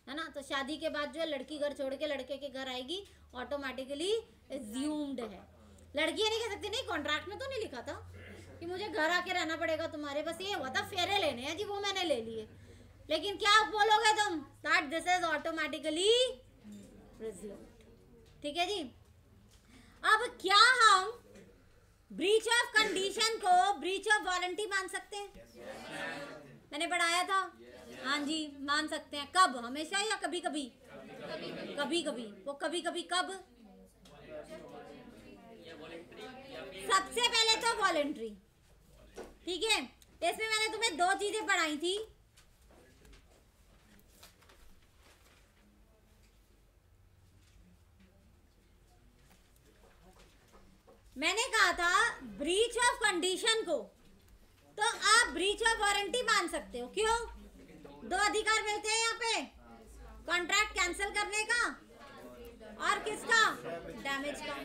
ना। तो शादी के बाद जो है लड़की घर छोड़ के लड़के के घर आएगी, ऑटोमेटिकली एज्यूम्ड है। लड़की ये नहीं कह सकती नहीं कॉन्ट्रैक्ट में तो नहीं लिखा था कि मुझे घर आके रहना पड़ेगा तुम्हारे, बस ये हुआ था फेरे लेने हैं जी, वो मैंने ले लिए। लेकिन क्या बोलोगे तुम, that this is automatically presumed. ठीक है जी। अब क्या हम ब्रीच ऑफ कंडीशन को ब्रीच ऑफ वारंटी मान सकते हैं? मैंने पढ़ाया था, हाँ जी मान सकते हैं। कब, हमेशा या कभी कभी? कभी कभी। वो कभी कभी कब? सबसे पहले तो वॉलंटरी। ठीक है, इसमें मैंने तुम्हें दो चीजें पढ़ाई थी। मैंने कहा था ब्रीच ऑफ कंडीशन को तो आप ब्रीच ऑफ वारंटी मान सकते हो। क्यों? दो अधिकार मिलते हैं यहाँ पे, कॉन्ट्रैक्ट कैंसिल करने का और किसका, डैमेज का।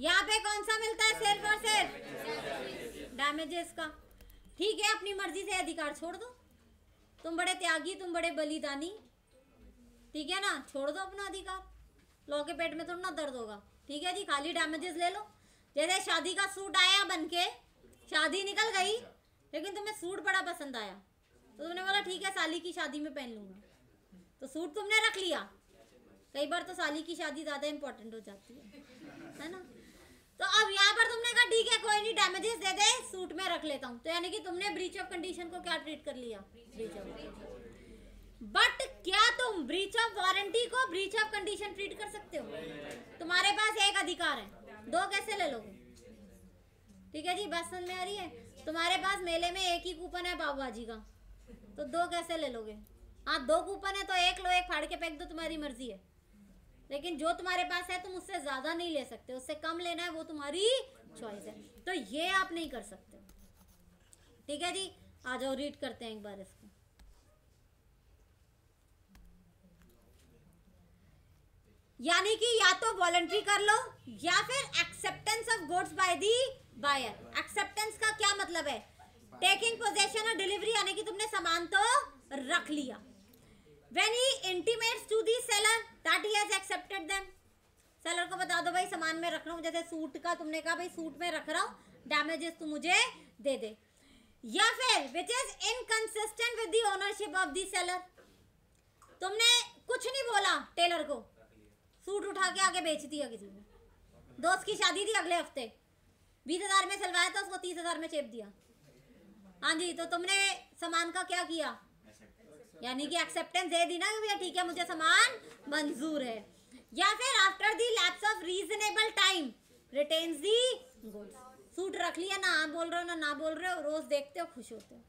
यहाँ पे कौन सा मिलता है, सिर्फ और सिर्फ डैमेजेस का। ठीक है, अपनी मर्जी से अधिकार छोड़ दो, तुम बड़े त्यागी, तुम बड़े बलिदानी, ठीक है ना, छोड़ दो अपना अधिकार। लॉ के पेट में थोड़ा ना दर्द होगा। ठीक है जी, खाली डैमेजेस ले लो। जैसे शादी का सूट आया बनके, शादी निकल गई, लेकिन तुम्हें सूट बड़ा पसंद आया तो तुमने बोला ठीक है साली की शादी में पहन लूंगा, तो सूट तुमने रख लिया। कई बार तो साली की शादी ज्यादा इंपॉर्टेंट हो जाती है ना। तो अब यहाँ पर तुमने कहा ठीक है कोई नहीं, डैमेजेस दे दे, सूट में रख लेता हूँ, तो यानी कि तुमने ब्रीच ऑफ कंडीशन को क्या ट्रीट कर लिया, ब्रीच ऑफ। बट क्या तुम ब्रीच ऑफ वारंटी को ब्रीच ऑफ कंडीशन ट्रीट कर सकते हो? तुम्हारे पास एक अधिकार है, दो कैसे ले लोगे? ठीक है जी, बात समझ में आ रही है? तुम्हारे पास मेले में एक ही कूपन है पाव भाजी का, तो दो कैसे ले लोगे? हाँ दो कूपन है तो एक लो, एक फाड़ के फेंक दो, तुम्हारी मर्जी है। लेकिन जो तुम्हारे पास है तुम उससे ज्यादा नहीं ले सकते, उससे कम लेना है वो तुम्हारी चॉइस है, तो ये आप नहीं कर सकते। ठीक है जी, आ जाओ रीड करते हैं एक बार इसको। यानी कि या तो वॉलंटरी कर लो या फिर acceptance of goods by the buyer. Acceptance का क्या मतलब है? टेकिंग पोजेशन और डिलीवरी, यानी कि तुमने सामान तो रख लिया। When he intimates to the seller that he has accepted them, seller को बता दो भाई सामान में रख रहा हूँ, जैसे सूट का तुमने कहा भाई सूट में रख रहा हूँ, डैमेजेस तू मुझे दे दे। या फिर which is inconsistent with the ownership of the seller, तुमने कुछ नहीं बोला टेलर को, सूट उठा के आगे बेच दिया किसी ने, दोस्त की शादी थी अगले हफ्ते, 20,000 में सिलवाया था, उसको 30,000 में चेप दिया। हाँ जी, तो तुमने सामान का क्या किया? यानी कि एक्सेप्टेंस दे दी ना कि भैया ठीक है मुझे सामान मंजूर है। या फिर after the lapse of reasonable time retains the goods, suit रख लिया, ना हाँ बोल रहे हो ना बोल रहे हो, रोज देखते हो खुश होते हो,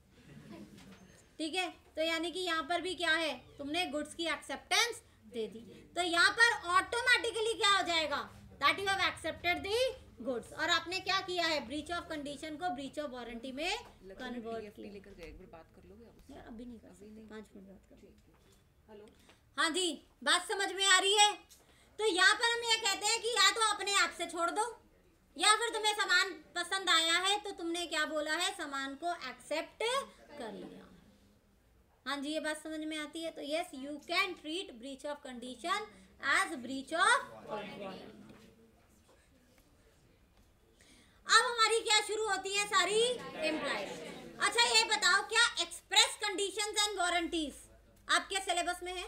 ठीक है। तो यानी कि यहाँ पर भी क्या है, तुमने गुड्स की एक्सेप्टेंस दे दी, तो यहाँ पर ऑटोमेटिकली क्या हो जाएगा, that you have accepted the goods. और आपने क्या किया है, ब्रीच ऑफ कंडीशन को ब्रीच ऑफ वारंटी में कन्वर्ट किया। लेकर गए, एक बार बात कर लोगे आप? यार अभी नहीं कर सकते, 5 मिनट बात कर। हेलो, हाँ जी, बात समझ में आ रही है? तो यहाँ पर हम ये कहते हैं कि या तो अपने आप से छोड़ दो, या फिर तुम्हें सामान पसंद आया है तो तुमने क्या बोला है, सामान को एक्सेप्ट कर लिया। हाँ जी, ये बात समझ में आती है? तो yes, you can treat breach of condition as breach of warranty. अब हमारी क्या शुरू होती है, सारी इम्प्लाइड। अच्छा ये बताओ, क्या एक्सप्रेस कंडीशंस एंड वारंटीज आपके सिलेबस में है?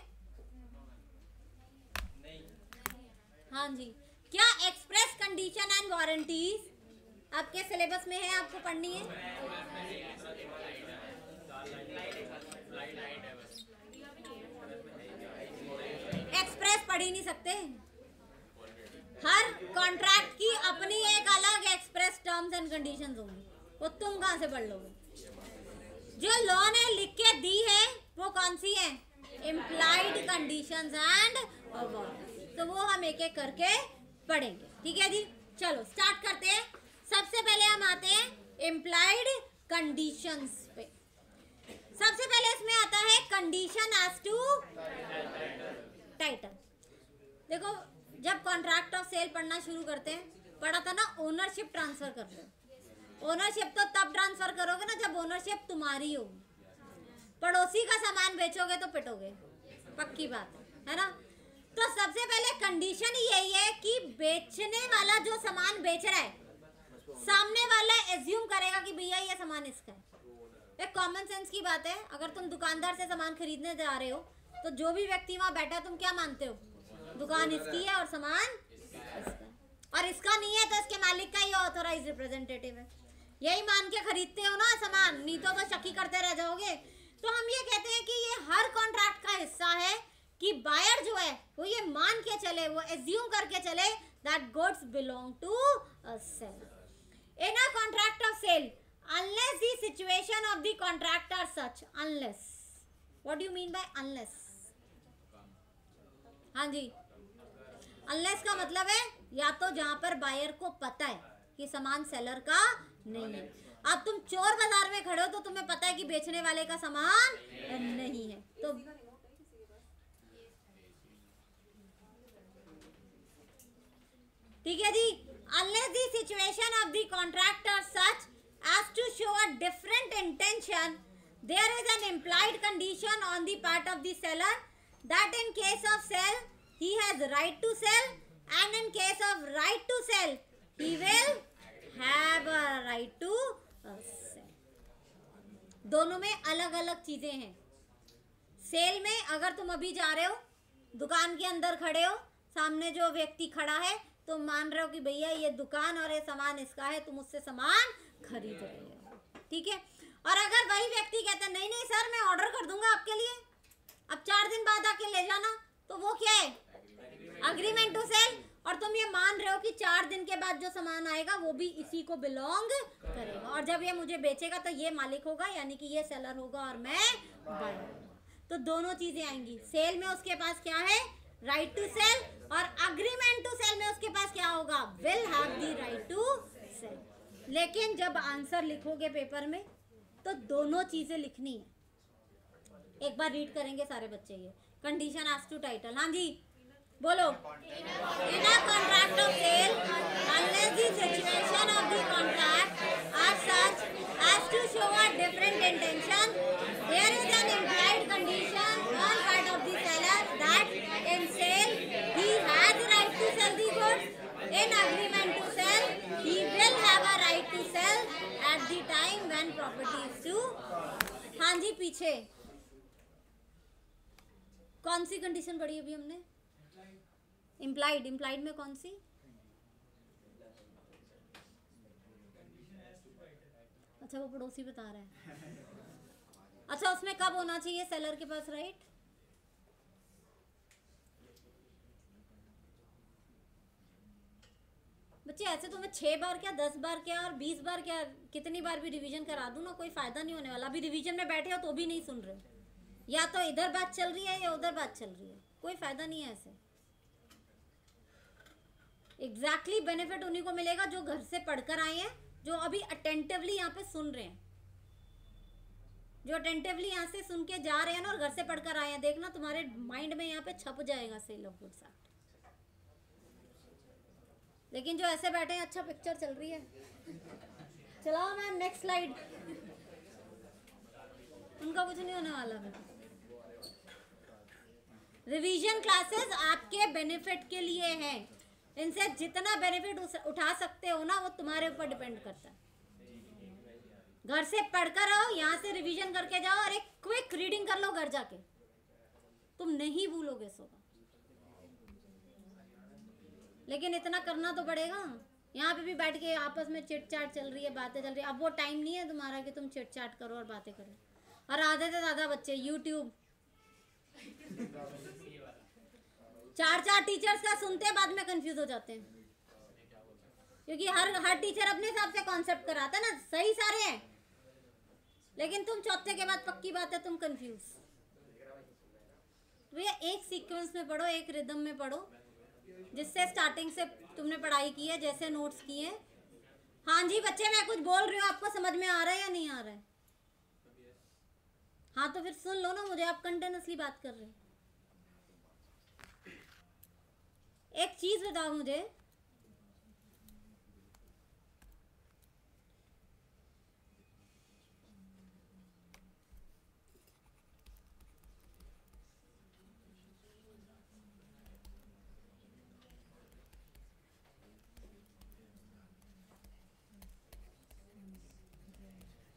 हाँ जी, क्या एक्सप्रेस कंडीशन एंड वारंटीज आपके सिलेबस में है, आपको पढ़नी है? एक्सप्रेस पढ़ ही नहीं सकते, हर कॉन्ट्रैक्ट की अपनी एक अलग एक्सप्रेस टर्म्स एंड कंडीशंस होंगी, वो तुम कहाँ से पढ़ लोगे? जो लॉ ने लिख के दी है वो कौन सी है, इम्प्लाइड कंडीशंस एंड वारंटी। तो वो हम एक एक करके पढ़ेंगे, ठीक है जी। चलो स्टार्ट करते हैं। सबसे पहले हम आते हैं इम्प्लाइड कंडीशंस पे। सबसे पहले इसमें आता है कंडीशन एज टू टाइटल। देखो, जब कॉन्ट्रैक्ट ऑफ सेल पढ़ना शुरू करते हैं, पढ़ा था ना ओनरशिप ट्रांसफर कर रहे हो। ओनरशिप तो तब ट्रांसफर करोगे ना जब ओनरशिप तुम्हारी होगी। पड़ोसी का सामान बेचोगे तो पिटोगे, पक्की बात है ना। तो सबसे पहले कंडीशन यही है कि बेचने वाला जो सामान बेच रहा है, सामने वाला एज्यूम करेगा कि भैया ये सामान इसका है। एक कॉमन सेंस की बात है, अगर तुम दुकानदार से सामान खरीदने जा रहे हो तो जो भी व्यक्ति वहां बैठा है तुम क्या मानते हो, दुकान इसकी है और सामान इसका, और इसका नहीं है तो इसके मालिक का ही ऑथोराइज रिप्रेजेंटेटिव है। यही मान के खरीदते हो ना सामान, नहीं तो शकी करते रह जाओगे। तो हम ये कहते हैं कि ये हर कॉन्ट्रैक्ट का हिस्सा है कि बायर जो है वो ये मान के चले, वो एज्यूम करके चले that goods belong to a seller in a contract of sale unless the situation of the contract are such। unless, what do you mean by unless? हाँ जी, unless का मतलब है या तो जहां पर बायर को पता है कि सामान सेलर का नहीं है। अब तुम चोर बाजार में खड़े हो तो तुम्हें पता है कि बेचने वाले का सामान नहीं है, तो ठीक है जी। unless the situation of the contract are such as to show a different intention, there is an implied condition on the part of the seller that in case of sell he has right to sell, and in case of right to sell he will have a right to sell। दोनों में अलग अलग चीजें हैं। Cell में अगर तुम अभी जा रहे हो, दुकान के अंदर खड़े हो, सामने जो व्यक्ति खड़ा है, तुम मान रहे हो कि भैया ये दुकान और ये सामान इसका है, तुम उससे सामान खरीद रहे हो, ठीक है। और अगर वही व्यक्ति कहता नहीं नहीं सर मैं ऑर्डर कर दूंगा आपके लिए, अब 4 दिन बाद आके ले जाना, तो वो क्या है, अग्रीमेंट टू सेल। और तुम ये मान रहे हो कि 4 दिन के बाद जो सामान आएगा वो भी इसी को बिलोंग करेगा, और जब ये मुझे बेचेगा तो ये मालिक होगा, यानी कि ये सेलर होगा और मैं बायर होगा। तो दोनों चीजें आएंगी। सेल में उसके पास क्या है, राइट टू सेल, और अग्रीमेंट टू सेल में उसके पास क्या होगा, will have the right to sell. लेकिन जब आंसर लिखोगे पेपर में तो दोनों चीजें लिखनी है। एक बार रीड करेंगे सारे बच्चे ये कंडीशन एज टू टाइटल। हाँ जी, बोलो, in a contract of sale, unless the situation of the contract are such as to show a different intention, there is an implied condition on part of the seller that in sale he has the right to sell the goods. In agreement to sell, he will have a right to sell at the time when property is due. हाँ जी, पीछे कौन सी condition पढ़ी अभी हमने? Implied. Implied में कौन सी? अच्छा, वो पड़ोसी बता रहा है। अच्छा, उसमें कब होना चाहिए सेलर के पास राइट? बच्चे ऐसे तो मैं 6 बार क्या 10 बार क्या और 20 बार क्या कितनी बार भी रिवीजन करा दूं ना, कोई फायदा नहीं होने वाला। अभी रिवीजन में बैठे हो तो भी नहीं सुन रहे, या तो इधर बात चल रही है या उधर बात चल रही है, कोई फायदा नहीं है ऐसे। एग्जैक्टली बेनिफिट उन्हीं को मिलेगा जो घर से पढ़कर आए हैं, जो अभी अटेंटिवली यहाँ पे सुन रहे हैं, जो अटेंटिवली यहाँ से सुन के जा रहे हैं ना और घर से पढ़कर आए हैं। देखना तुम्हारे माइंड में यहाँ पे छप जाएगा सेल ऑफ गुड्स एक्ट। लेकिन जो ऐसे बैठे हैं, अच्छा पिक्चर चल रही है, चलाओ मैम नेक्स्ट स्लाइड। उनका कुछ नहीं होने वाला है। रिवीजन क्लासेस आपके बेनिफिट के लिए हैं, इनसे जितना बेनिफिट उठा सकते हो ना वो तुम्हारे ऊपर डिपेंड करता है। घर से पढ़कर आओ, यहाँ से रिवीजन करके जाओ और एक क्विक रीडिंग कर लो घर जाके, तुम नहीं भूलोगे सोगा। लेकिन इतना करना तो पड़ेगा। यहाँ पे भी बैठ के आपस में चिट चाट चल रही है, बातें चल रही है। अब वो टाइम नहीं है तुम्हारा कि तुम चिट चाट करो और बातें करो। और आधे से ज़्यादा बच्चे यूट्यूब 4 टीचर्स का सुनते बाद में कंफ्यूज हो जाते हैं, क्योंकि हर टीचर अपने हिसाब से कॉन्सेप्ट कराता है ना। सही सारे हैं, लेकिन तुम चौथे के बाद पक्की बात है तुम कंफ्यूज। तो ये एक सीक्वेंस में पढ़ो, एक रिदम में पढ़ो, जिससे स्टार्टिंग से तुमने पढ़ाई की है, जैसे नोट्स किए। हाँ जी बच्चे, मैं कुछ बोल रही हूँ, आपको समझ में आ रहा है या नहीं आ रहा है? हाँ तो फिर सुन लो ना मुझे, आप कंटिन्यूअसली बात कर रहे हैं। एक चीज बताओ मुझे,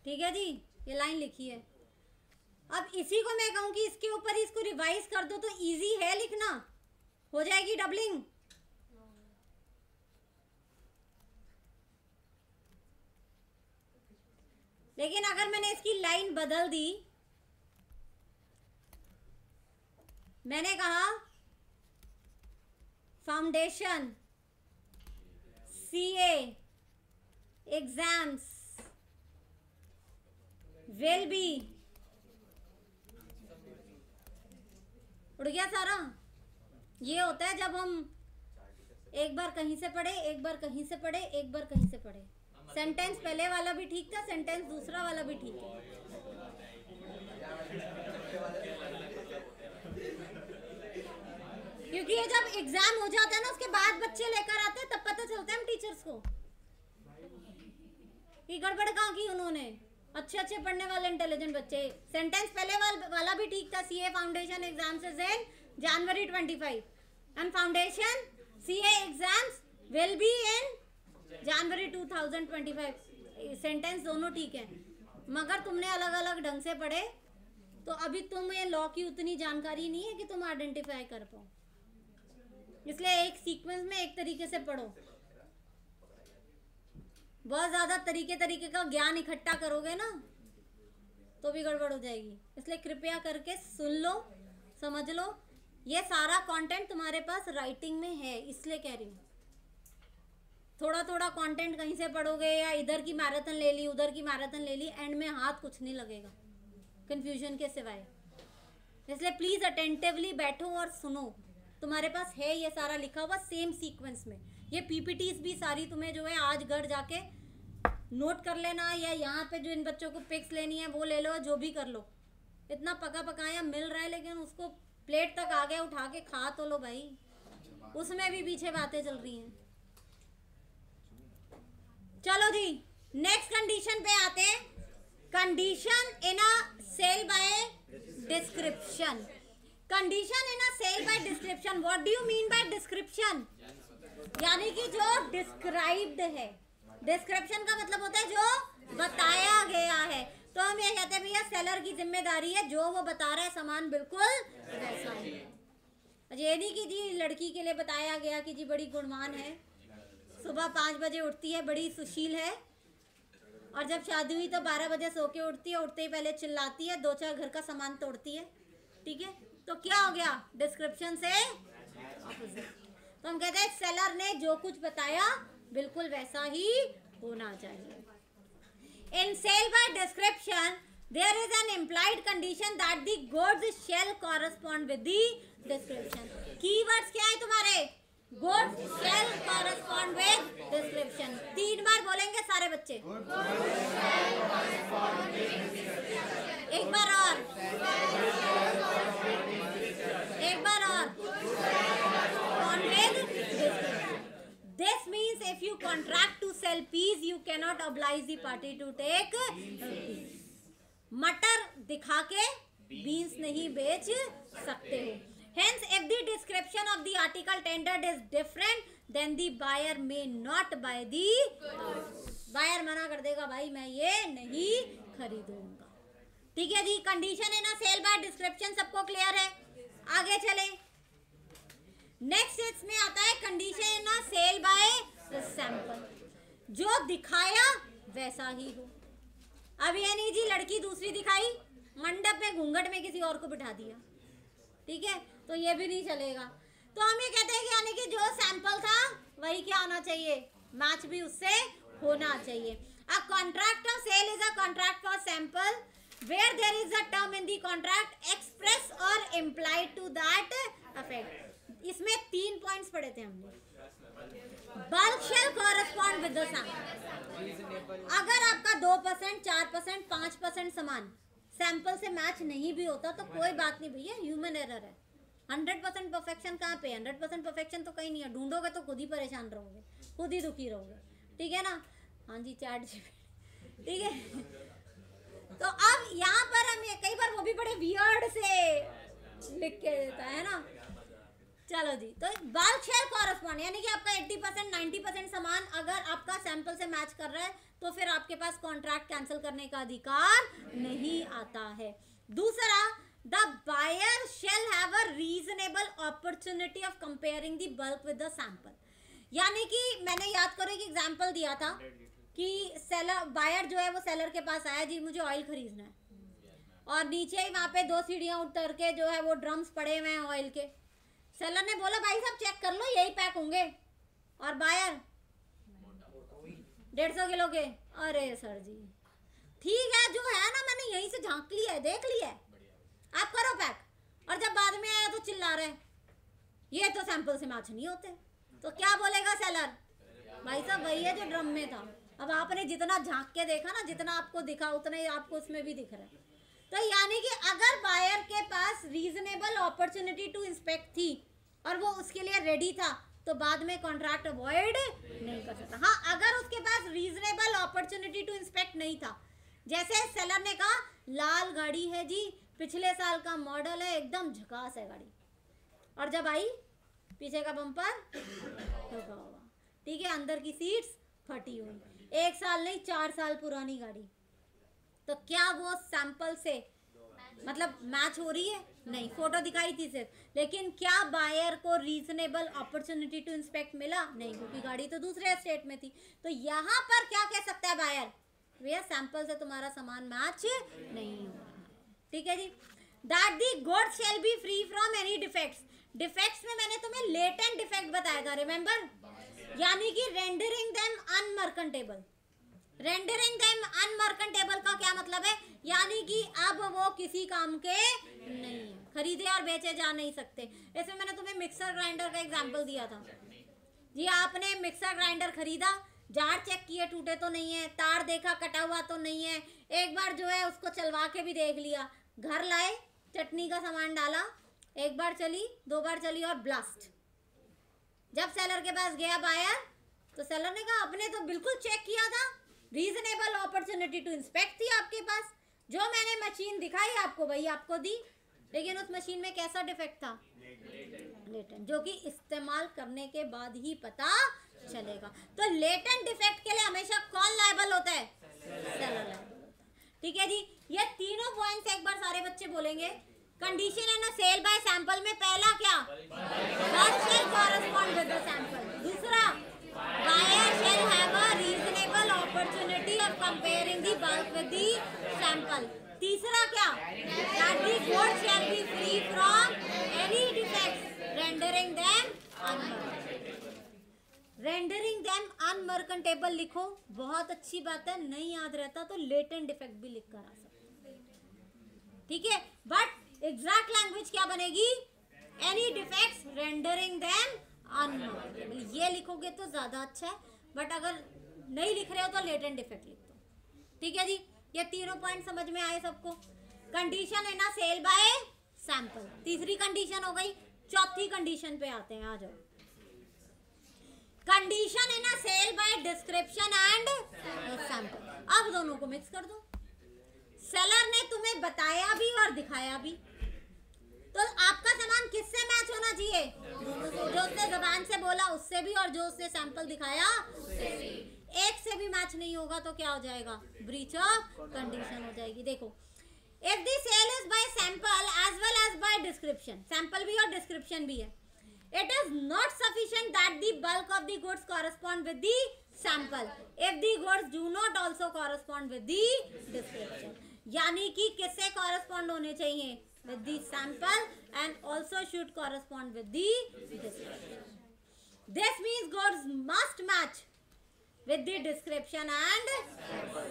ठीक है जी, ये लाइन लिखी है। अब इसी को मैं कहूं कि इसके ऊपर इसको रिवाइज कर दो तो इजी है लिखना, हो जाएगी डबलिंग। लेकिन अगर मैंने इसकी लाइन बदल दी, मैंने कहा foundation CA exams will be, उड़ गया सारा। ये होता है जब हम एक बार कहीं से पढ़े, एक बार कहीं से पढ़े, एक बार कहीं से पढ़े। सेंटेंस पहले वाला भी ठीक था, सेंटेंस दूसरा वाला भी ठीक है। क्योंकि ये जब एग्जाम हो जाता है ना, उसके बाद बच्चे लेकर आते हैं, तब पता चलता है हम टीचर्स को कि गड़बड़ कहाँ की उन्होंने। अच्छे पढ़ने वाले इंटेलिजेंट बच्चे। सेंटेंस पहले वाला भी ठीक था, CA foundation exams is in January 25 and foundation CA exams will be in January 2025। Sentence दोनों ठीक है, मगर तुमने अलग अलग ढंग से पढ़े, तो अभी तुम्हें लॉ की उतनी जानकारी नहीं है कि तुम आइडेंटिफाई कर पाओ। इसलिए एक सीक्वेंस में एक तरीके से पढ़ो। बहुत ज़्यादा तरीके का ज्ञान इकट्ठा करोगे ना तो भी गड़बड़ हो जाएगी। इसलिए कृपया करके सुन लो, समझ लो। ये सारा कंटेंट तुम्हारे पास राइटिंग में है, इसलिए कह रही हूँ। थोड़ा कंटेंट कहीं से पढ़ोगे या इधर की मैराथन ले ली, उधर की मैराथन ले ली, एंड में हाथ कुछ नहीं लगेगा कंफ्यूजन के सिवाय। इसलिए प्लीज़ अटेंटिवली बैठो और सुनो। तुम्हारे पास है ये सारा लिखा हुआ सेम सीक्वेंस में। ये पीपीटीज भी सारी तुम्हें जो है आज घर जाके नोट कर लेना, या यहाँ पे जो इन बच्चों को पिक्स लेनी है वो ले लो, जो भी कर लो। इतना पका पकाया मिल रहा है, लेकिन उसको प्लेट तक आ गया, उठा के खा तो लो भाई। उसमें भी पीछे बातें चल रही हैं। चलो जी नेक्स्ट कंडीशन पे आते हैं। Condition in a sale by description. Condition in a sale by description, what do you mean by description? यानी कि जो डिस्क्राइब्ड है। डिस्क्रिप्शन का मतलब होता है जो बताया गया है। तो हम ये कहते हैं भैया सेलर की जिम्मेदारी है जो वो बता रहा है सामान बिल्कुल वैसा ही है। ये नहीं कि जी लड़की के लिए बताया गया कि जी बड़ी गुणवान है, सुबह 5 बजे उठती है, बड़ी सुशील है, और जब शादी हुई तो 12 बजे सो के उठती है, उठते ही पहले चिल्लाती है, 2-4 घर का सामान तोड़ती है। ठीक है, तो क्या हो गया? डिस्क्रिप्शन से ऑपोजिट। तो हम कहते हैं सेलर ने जो कुछ बताया बिल्कुल वैसा ही होना चाहिए। In sale by description there is an implied condition that the goods shall correspond with the description. Keywords क्या है तुम्हारे? Goods shall correspond with description. 3 बार बोलेंगे सारे बच्चे। एक बार और, एक बार और। This means if you contract to sell peas, you cannot oblige the party to take peas. मटर दिखा के बीन्स नहीं बेच सकते हो। Hence, if the description of the article tendered is different, then the buyer may not buy the buyer मना कर देगा, भाई मैं ये नहीं खरीदूंगा। ठीक है जी, कंडीशन है ना सेल बाय डिस्क्रिप्शन, सबको क्लियर है? आगे चले। नेक्स्ट इसमें आता है कंडीशन ना सेल बाय सैंपल, जो दिखाया वैसा ही हो। अब ये नहीं जी लड़की दूसरी दिखाई, मंडप में घूंघट में किसी और को बिठा दिया, ठीक है, तो ये भी नहीं चलेगा। तो हम ये कहते हैं कि यानी कि जो सैंपल था वही क्या होना चाहिए? मैच भी उससे होना चाहिए। A contract of sale is a contract for sample where there is a term in the contract express और इम्प्लाइड टू दैट अफेक्ट। इसमें 3 पॉइंट्स पढ़े थे हमने। Bulk shall correspond with the sample. अगर आपका 2%, 4%, 5% सामान सैंपल से मैच नहीं भी होता तो कोई बात नहीं भैया, ह्यूमन एरर है। 100% परफेक्शन कहाँ पे? 100% परफेक्शन तो कहीं नहीं है। ढूंढोगे तो खुद ही परेशान रहोगे, खुद ही दुखी रहोगे। ठीक है ना? हाँ जी, चैट जीपीटी। ठीक है, तो अब यहाँ पर हम कई बार वो भी बड़े वियर्ड से लिख के देता है ना। चलो जी, तो बल्क शेल कॉरेस्पॉन्ड यानी कि आपका 80%, 90% सामान अगर आपका सैंपल से मैच कर रहा है तो फिर आपके पास कॉन्ट्रैक्ट कैंसिल करने का अधिकार नहीं आता है। दूसरा, the buyer shall have a reasonable opportunity of comparing the bulk with the sample. यानी कि मैंने याद करो एक एग्जांपल दिया था कि सेलर बायर जो है वो सेलर के पास आया, जी मुझे ऑयल खरीदना है, और नीचे ही वहाँ पे 2 सीढ़ियाँ उतर के जो है वो ड्रम्स पड़े हुए हैं ऑयल के। सेलर ने बोला भाई साहब चेक कर लो, यही पैक होंगे, और बायर 150 किलो के। अरे सर जी ठीक है, जो है ना मैंने यहीं से झांक लिया है, देख लिया है, आप करो पैक। और जब बाद में आया तो चिल्ला रहे ये तो सैंपल से मैच नहीं होते। तो क्या बोलेगा सेलर? भाई साहब वही है जो ड्रम में था। अब आपने जितना झांक के देखा ना, जितना आपको दिखा उतना ही आपको उसमें भी दिख रहा है। तो यानी कि अगर बायर के पास रीजनेबल अपॉर्चुनिटी टू इंस्पेक्ट थी और वो उसके लिए रेडी था तो बाद में कॉन्ट्रैक्ट अवॉइड नहीं कर सकता। हाँ, अगर उसके पास रीजनेबल अपॉर्चुनिटी टू इंस्पेक्ट नहीं था, जैसे सेलर ने कहा लाल गाड़ी है जी, पिछले साल का मॉडल है, एकदम झकास है गाड़ी, और जब आई पीछे का बम्पर ठोका हुआ, ठीक है, अंदर की सीट्स फटी हुई, 1 साल नहीं 4 साल पुरानी गाड़ी, तो क्या वो सैंपल से मतलब मैच हो रही है? नहीं, फोटो दिखाई थी सिर्फ, लेकिन क्या बायर को रीजनेबल अपॉर्चुनिटी टू इंस्पेक्ट मिला? नहीं, क्योंकि गाड़ी तो दूसरे स्टेट में थी। तो यहाँ पर क्या कह सकता है बायर? भैया सैंपल से तुम्हारा सामान मैच नहीं हो रहा है। ठीक है जी। That the goods shall be free from any defects. Defects में मैंने तुम्हें लेटेंट डिफेक्ट बताया था, रिमेंबर? यानी कि rendering them unmerchantable. Rendering them अनमर्केंटेबल का क्या मतलब है? यानी कि अब वो किसी काम के नहीं है, खरीदे और बेचे जा नहीं सकते। इसमें मैंने तुम्हें मिक्सर ग्राइंडर का एग्जांपल दिया था जी। आपने मिक्सर ग्राइंडर खरीदा, जार चेक किए टूटे तो नहीं है, तार देखा कटा हुआ तो नहीं है, एक बार जो है उसको चलवा के भी देख लिया, घर लाए, चटनी का सामान डाला, 1 बार चली, 2 बार चली और ब्लास्ट, जब सेलर के पास गया बायर, तो सेलर ने कहा आपने तो बिल्कुल चेक किया था, रीजनेबल अपॉर्चुनिटी टू इंस्पेक्ट थी आपके पास, जो मैंने मशीन दिखाई आपको वही आपको दी, लेकिन उस मशीन में कैसा डिफेक्ट था? लेटेंट, जो कि इस्तेमाल करने के बाद ही पता चलेगा। तो लेटेंट डिफेक्ट के लिए हमेशा कौन लायबल होता है? सेलर लायबल होता है। ठीक है जी, ये तीनों पॉइंट्स एक बार सारे बच्चे बोलेंगे। कंडीशन है ना सेल बाय सैंपल में पहला क्या? First shall correspond with the sample. दूसरा, buyer shall have a reasonable opportunity of comparing the bulk with the sample. तीसरा क्या? That the goods shall be free from any defects rendering them unmerchantable. Rendering them unmerchantable लिखो, बहुत अच्छी बात है, नहीं याद रहता तो लेटेंट डिफेक्ट भी लिख कर आ सकते, ठीक है। बट एग्जैक्ट लैंग्वेज क्या बनेगी? Any defects rendering them unmerchantable. ये लिखोगे तो ज्यादा अच्छा है, बट अगर नहीं लिख रहे हो तो लेटेंट डिफेक्ट लिख दो, ठीक है जी। ये तीनों पॉइंट समझ में आए सबको? कंडीशन है ना सेल बाय सैंपल, तीसरी कंडीशन हो गई। चौथी कंडीशन पे आते हैं, आ जाओ। कंडीशन है ना sale by description and sample. अब दोनों को मिक्स कर दो। सेलर ने तुम्हें बताया भी और दिखाया भी, तो आपका सामान किससे मैच होना चाहिए? जो उसने जबान से बोला उससे भी, और जो उसने सैंपल दिखाया उससे भी। एक से भी मैच नहीं होगा तो क्या हो जाएगा? ब्रीच ऑफ कंडीशन हो जाएगी। देखो, if the sale is by sample as well as by description, sample भी और डिस्क्रिप्शन भी है, it is not sufficient that the bulk of the goods correspond with the sample if the goods do not also correspond with the description। यानी कि किससे correspond होने चाहिए? with the sample and also should correspond with the description। this means goods must match with the description and sample।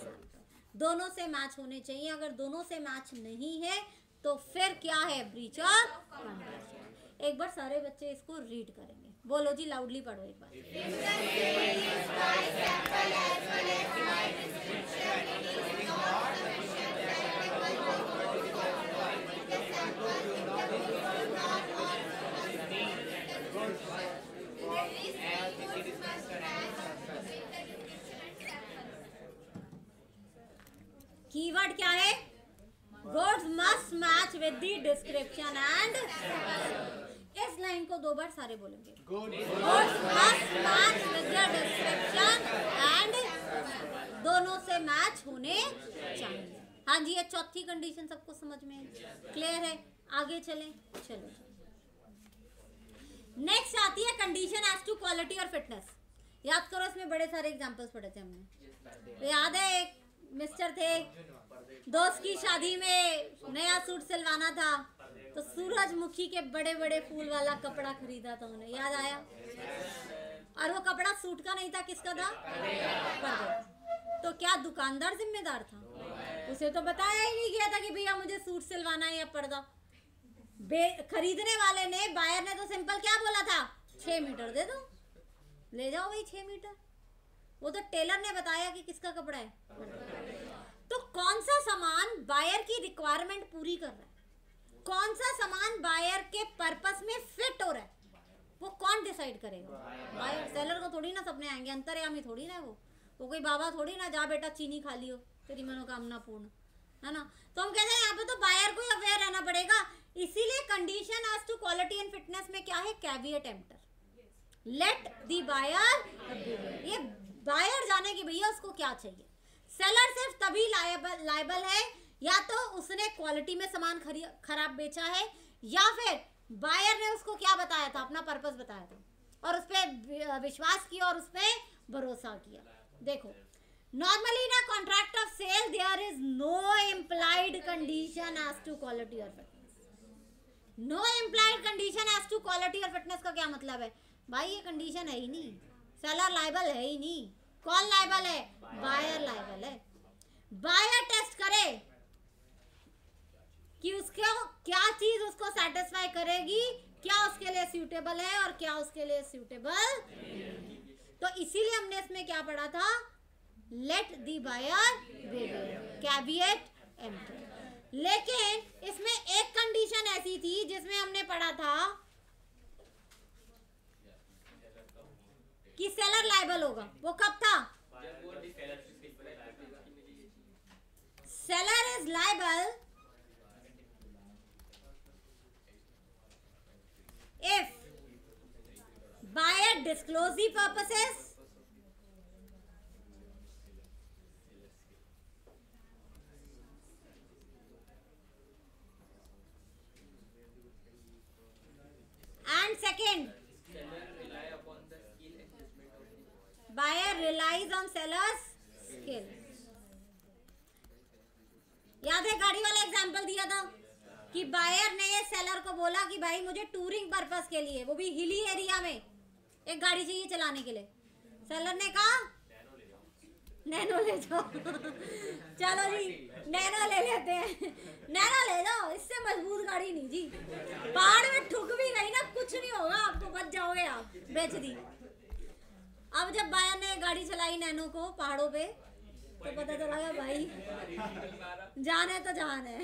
दोनों से match होने चाहिए। अगर दोनों से मैच नहीं है तो फिर क्या है? Breach of condition. एक बार सारे बच्चे इसको रीड करेंगे, बोलो जी, लाउडली पढ़ो एक बार। कीवर्ड क्या है? Goods must match with the description and इस लाइन को दो बार सारे बोलेंगे। Goods must match with the description and दोनों से मैच होने चाहिए। हाँ जी, ये चौथी कंडीशन सबको समझ में क्लियर है? आगे चलें, चलो। नेक्स्ट आती है condition as to quality or fitness. याद करो, इसमें बड़े सारे एग्जांपल्स पढ़े थे हमने। तो याद है, एक मिस्टर थे, दोस्त की शादी में नया सूट सिलवाना था, तो सूरजमुखी के बड़े बड़े फूल वाला कपड़ा खरीदा था उन्हें, याद आया? और वो कपड़ा सूट का नहीं था, किसका था? पर्दे। तो क्या दुकानदार जिम्मेदार था? उसे तो बताया ही नहीं गया था कि भैया मुझे सूट सिलवाना है या पर्दा। खरीदने वाले ने, बायर ने तो सिंपल क्या बोला था? 6 मीटर दे दो, ले जाओ भाई 6 मीटर। वो तो टेलर ने बताया कि किसका कपड़ा है। तो कौन सा सामान बायर की रिक्वायरमेंट पूरी कर रहा है, कौन सा सामान बायर के पर्पस में फिट हो रहा है, वो कौन डिसाइड करेगा? बायर। सेलर को थोड़ी ना सपने आएंगे, अंतर्यामी थोड़ी ना वो कोई बाबा थोड़ी ना, जा बेटा चीनी खा लियो तेरी मनोकामना पूर्ण, है ना। तो हम कहते हैं यहाँ पे तो बायर को ही अवेयर रहना पड़ेगा। इसीलिए condition as to quality and fitness में क्या है? Caveat emptor, let the buyer, ये बायर जाने की भैया उसको क्या चाहिए। सेलर सिर्फ तभी लायबल है या तो उसने क्वालिटी में सामान खराब बेचा है, या फिर बायर ने उसको क्या बताया था? अपना पर्पस बताया था और उस पर विश्वास किया और उस पर भरोसा किया। देखो, normally in a contract of sale there is no implied condition as to quality or fitness. No implied condition as to quality or fitness का क्या मतलब है? भाई ये कंडीशन है ही नहीं, सेलर लायबल है ही नहीं। कौन लायबल है? बायर लायबल है। बायर टेस्ट करे कि उसको क्या चीज उसको सेटिस्फाई करेगी, क्या उसके लिए सूटेबल है और क्या उसके लिए सूटेबल। तो इसीलिए हमने इसमें क्या पढ़ा था? Let the buyer beware, caveat emptor. लेकिन इसमें एक कंडीशन ऐसी थी जिसमें हमने पढ़ा था कि सेलर लायबल होगा, वो कब था? Seller is liable if buyer disclose the purposes and second buyer relies on seller's skill. याद है गाड़ी वाला एग्जांपल दिया था कि बायर ने ये सेलर को बोला कि भाई मुझे टूरिंग पर्पस के लिए, वो भी हिली एरिया में एक गाड़ी चाहिए चलाने के लिए। सेलर ने कहा नैनो ले जाओ चलो जी नैनो ले लेते हैं, नैनो ले जाओ, इससे मजबूत गाड़ी नहीं जी, पहाड़ में ठुक भी गई ना कुछ नहीं होगा आपको, बच जाओगे आप, बेच दी। अब जब बायर ने गाड़ी चलाई नैनो को पहाड़ों पे तो पता चला भाई जान है तो जान है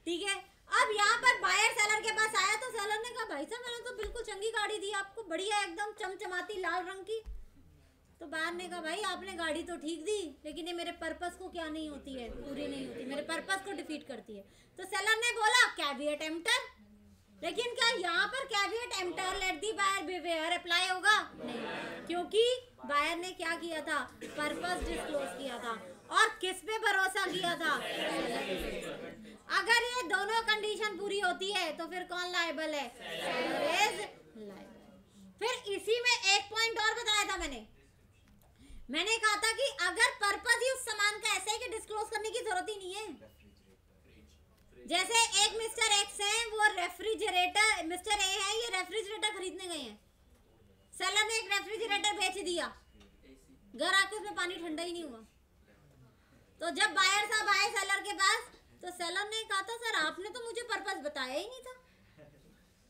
ठीक है। अब यहाँ पर बायर सेलर के पास आया तो सेलर ने कहा भाई साहब मैंने तो बिल्कुल चंगी गाड़ी दी आपको, बढ़िया एकदम चमचमाती लाल रंग की। तो बायर ने कहा भाई आपने गाड़ी तो ठीक दी लेकिन ये मेरे पर्पस को क्या नहीं होती है, पूरी नहीं होती, मेरे पर्पस को डिफीट करती है। तो सेलर ने बोला कैविएट एम्प्टर, लेकिन क्या यहाँ पर caveat emptor let the buyer beware apply होगा? नहीं, क्योंकि बायर ने क्या किया था? पर्पस डिस्क्लोज किया था। और किस पे भरोसा किया था? अगर ये दोनों कंडीशन पूरी होती है तो फिर कौन लायबल है? Seller is liable. फिर इसी में एक पॉइंट और बताया था मैंने कहा था कि अगर पर्पस ही उस सामान का ऐसा है कि डिस्क्लोज करने की जरूरत ही नहीं है। जैसे एक मिस्टर एक्स है, वो रेफ्रिजरेटर, मिस्टर ए है, ये रेफ्रिजरेटर खरीदने गए हैं, सेलर ने एक रेफ्रिजरेटर बेच दिया, घर आके उसमें पानी ठंडा ही नहीं हुआ। तो जब बायर साहब आए सेलर के पास तो सेलर ने कहा था सर आपने तो मुझे पर्पस बताया ही नहीं था,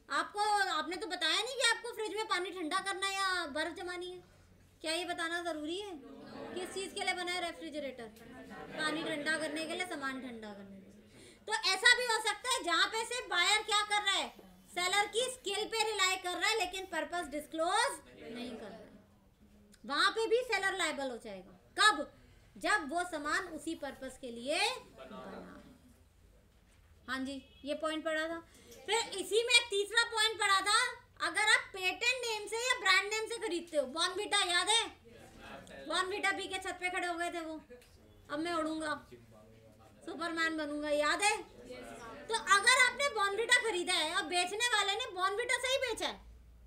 आपने तो बताया नहीं कि आपको फ्रिज में पानी ठंडा करना है या बर्फ जमानी है। क्या ये बताना जरूरी है? किस चीज के लिए बना है रेफ्रिजरेटर? पानी ठंडा करने के लिए, सामान ठंडा करने के लिए। तो ऐसा भी हो सकता है जहाँ पे से बायर क्या कर रहा है, सेलर की स्किल पे रिलाई कर रहा है लेकिन पर्पस डिस्क्लोज नहीं कर रहा है, वहां पे भी सेलर लायबल हो जाएगा। कब? जब वो सामान उसी पर्पस के लिए बना है। हाँ जी, ये पॉइंट पढ़ा था। फिर इसी में एक तीसरा पॉइंट पढ़ा था, अगर आप पेटेंट नेम से या ब्रांड नेम से खरीदते हो, बॉर्नविटा याद है? बॉर्नविटा पी के छत पे खड़े हो गए थे वो, अब मैं उड़ूंगा, सुपरमैन बनूंगा, याद है? तो अगर आपने बॉर्नविटा खरीदा है और बेचने वाले ने बॉर्नविटा से ही बेचा है,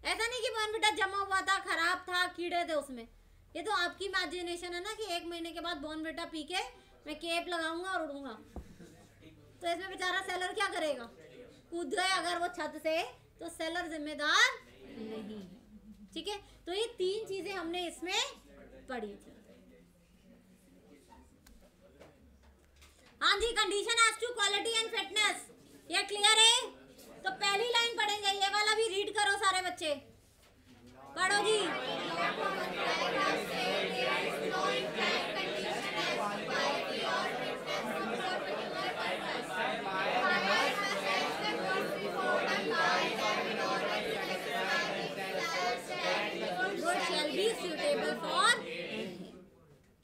ऐसा नहीं कि बॉर्नविटा जमा हुआ था, खराब था, कीड़े थे उसमें, ये तो आपकी इमेजिनेशन है ना कि 1 महीने के बाद बॉर्नविटा पी के मैं केप लगाऊंगा और उड़ूंगा। तो इसमें बेचारा सेलर क्या करेगा? कूद गए अगर वो छत से तो सेलर जिम्मेदार नहीं है। ठीक है, तो ये 3 चीजें हमने इसमें पढ़ी थी। हाँ जी, condition as to quality and fitness, ये क्लियर है? तो पहली लाइन पढ़ेंगे, ये वाला भी रीड करो सारे बच्चे, पढ़ो जी।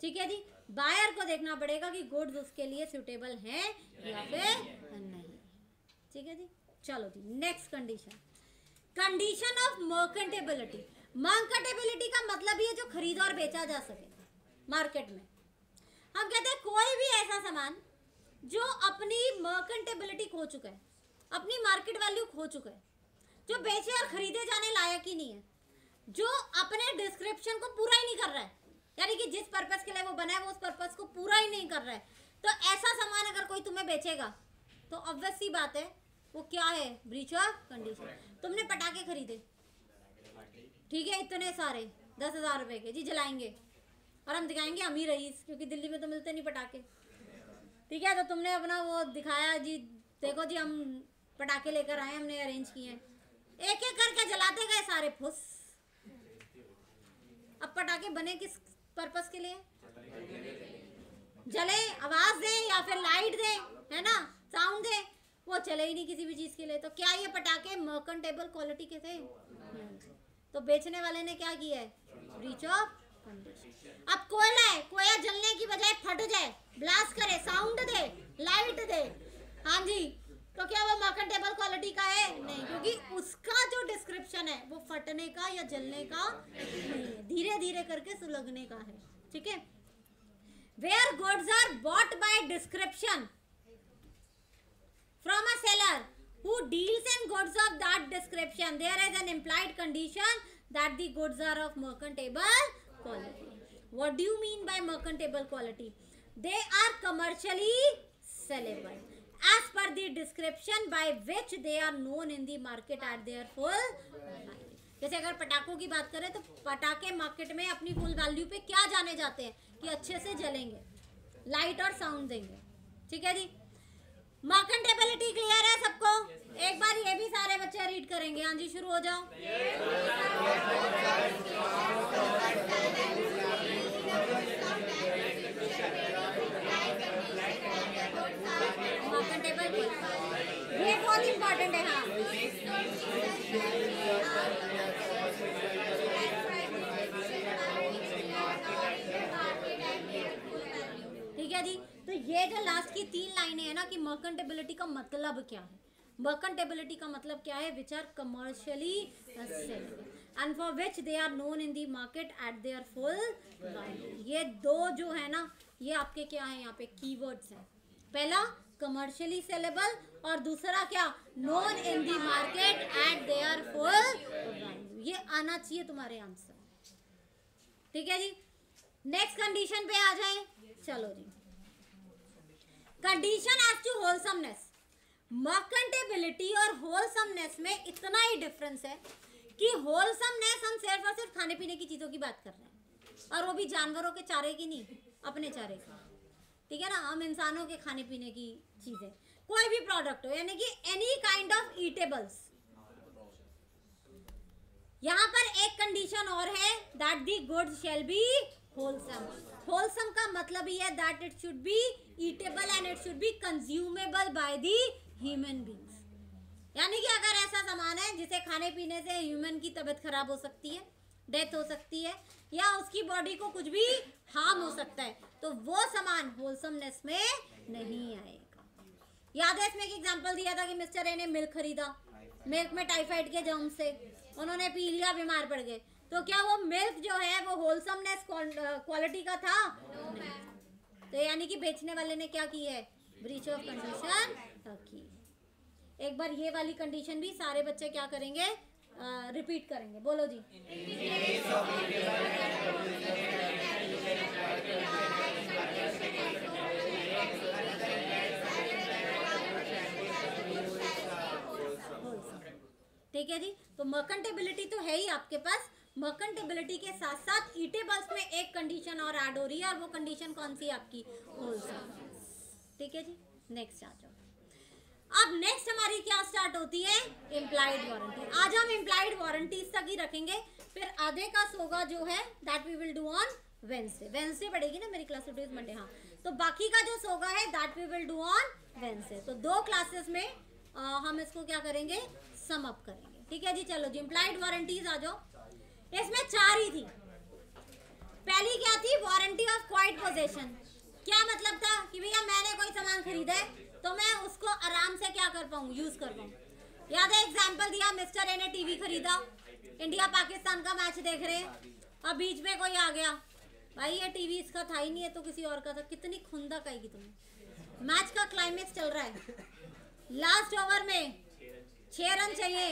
ठीक है जी, बायर को देखना पड़ेगा कि गुड्स उसके लिए सूटेबल हैं या फिर नहीं। ठीक है जी, चलो जी next condition, condition of merchantability. Merchantability का मतलब ये जो खरीदा और बेचा जा सके मार्केट में। हम कहते हैं कोई भी ऐसा सामान जो अपनी मर्केंटेबिलिटी खो चुका है, अपनी मार्केट वैल्यू खो चुका है, जो बेचे और खरीदे जाने लायक ही नहीं है, जो अपने डिस्क्रिप्शन को पूरा ही नहीं कर रहा है, यानी कि जिस पर्पस के लिए वो बना है वो उस पर्पस को पूरा ही नहीं कर रहा है, तो ऐसा सामान अगर कोई तुम्हें बेचेगा तो ऑब्वियस सी बात है वो क्या है? Breach of condition. तुमने पटाखे खरीदे, ठीक है, इतने सारे 10,000 रुपए के, जी जलाएंगे और हम दिखाएंगे अमीर रईस, क्योंकि दिल्ली में तो मिलते नहीं पटाखे। ठीक है, तो तुमने अपना वो दिखाया, जी देखो जी हम पटाखे लेकर आए, हमने अरेंज किए हैं, एक एक करके जलाते गए सारे फुस। अब पटाखे बने किस पर्पस के लिए? जले, आवाज दे या फिर लाइट दे, है ना, साउंड दे, वो चले ही नहीं किसी भी चीज के लिए। तो क्या ये पटाखे मर्केंटेबल क्वालिटी के थे? तो बेचने वाले ने क्या किया है, ब्रीच ऑफ कंडीशन। अब कोयला है, कोयला जलने की बजाय फट जाए, ब्लास्ट करे, साउंड दे, लाइट दे, हाँ जी, तो क्या वो मर्केंटेबल क्वालिटी का है? नहीं, क्योंकि उसका जो डिस्क्रिप्शन है वो फटने का या जलने का नहीं है, धीरे धीरे करके सुलगने का है। ठीक है। Where goods are bought by description from a seller who deals in goods of that description, there is an implied condition that the goods are of merchantable quality. What do you mean by merchantable quality? They are commercially sellable as per the description by which they are known in the market at their full value. जैसे अगर पटाखों की बात करें तो पटाखे market में अपनी फुल वैल्यू पे क्या जाने जाते हैं कि अच्छे से जलेंगे, लाइट और साउंड देंगे। ठीक है जी, मर्केंटेबिलिटी क्लियर है सबको? एक बार ये भी सारे बच्चे रीड करेंगे। हाँ जी, शुरू हो जाओ। मर्केंटेबल ये बहुत इंपॉर्टेंट है। हाँ, ठीक है जी। तो ये जो लास्ट की 3 लाइनें हैं ना कि मर्केंटेबिलिटी का मतलब क्या है, मर्केंटेबिलिटी का मतलब क्या है, which are commercially saleable and for which they are known in the market at their full value. ये दो जो है ना, ये आपके क्या है यहाँ पे कीवर्ड्स हैं। पहला कमर्शियली सेलेबल और दूसरा क्या, known in the market at their full value. ये आना चाहिए तुम्हारे आंसर। ठीक है जी, नेक्स्ट कंडीशन पे आ जाए। चलो जी, condition as to wholesomeness. Merchantability और होलसमनेस में इतना ही डिफरेंस है कि होलसमनेस हम सिर्फ और सिर्फ खाने पीने की चीजों की बात कर रहे हैं, और वो भी जानवरों के चारे की नहीं, अपने चारे की। ठीक है ना, हम इंसानों के खाने पीने की चीजें, कोई भी प्रोडक्ट हो, यानी कि एनी काइंड ऑफ ईटेबल्स। यहाँ पर एक कंडीशन और है, that the goods shall B wholesome. Wholesome का मतलब ही है that it should be eatable and it should be consumable by the human beings. यानी कि अगर ऐसा सामान है जिसे खाने पीने से ह्यूमन की तबीयत खराब हो सकती है, डेथ हो सकती है, या उसकी बॉडी को कुछ भी हार्म हो सकता है, तो वो सामान होलसमनेस में नहीं आएगा। याद है, इसमें एक एग्जांपल दिया था कि मिस्टर ए ने मिल्क खरीदा, मिल्क में टाइफाइड के जर्म से उन्होंने पी लिया, बीमार पड़ गए, तो क्या वो मिल्क जो है वो होलसमनेस क्वालिटी का था? तो यानी कि बेचने वाले ने क्या की है, ब्रीच ऑफ कंडीशन की। एक बार ये वाली कंडीशन भी सारे बच्चे क्या करेंगे, रिपीट करेंगे। बोलो जी। ठीक है जी, तो मर्केंटेबिलिटी तो है ही आपके पास। मर्केंटेबिलिटी के साथ साथ ईटेबल्स में एक कंडीशन और ऐड हो रही है, और वो कंडीशन कौन सी है आपकी, होलसम। ठीक है जी, नेक्स्ट आ जाओ। अब नेक्स्ट हमारी क्या स्टार्ट होती है, इम्प्लाइड वारंटी। आज हम इम्प्लाइड वारंटीज तक ही रखेंगे, फिर आधे का सोगा जो है that we will do on Wednesday. Wednesday पड़ेगी ना मेरी क्लास, टुडे इज मंडे। हाँ, तो बाकी का जो सोगा है that we will do on Wednesday. तो 2 क्लासेस में हम इसको क्या करेंगे, सम अप करेंगे। ठीक है जी, चलो जी, इम्प्लाइड वारंटीज आ जाओ। इसमें 4 ही थी। पहली क्या थी, वारंटी ऑफ क्वाइट पोजेशन। क्या मतलब था कि भैया मैंने कोई सामान खरीदा है तो मैं उसको आराम से क्या कर पाऊँ, यूज कर पाऊँ। याद है, एग्जांपल दिया, मिस्टर ए ने टीवी खरीदा, इंडिया पाकिस्तान का मैच देख रहे हैं, और बीच में कोई आ गया, भाई ये टीवी इसका था ही नहीं है तो किसी और का था। कितनी खुंदक आएगी तुम्हें। मैच का क्लाइमेक्स चल रहा है, लास्ट ओवर में 6 रन चाहिए,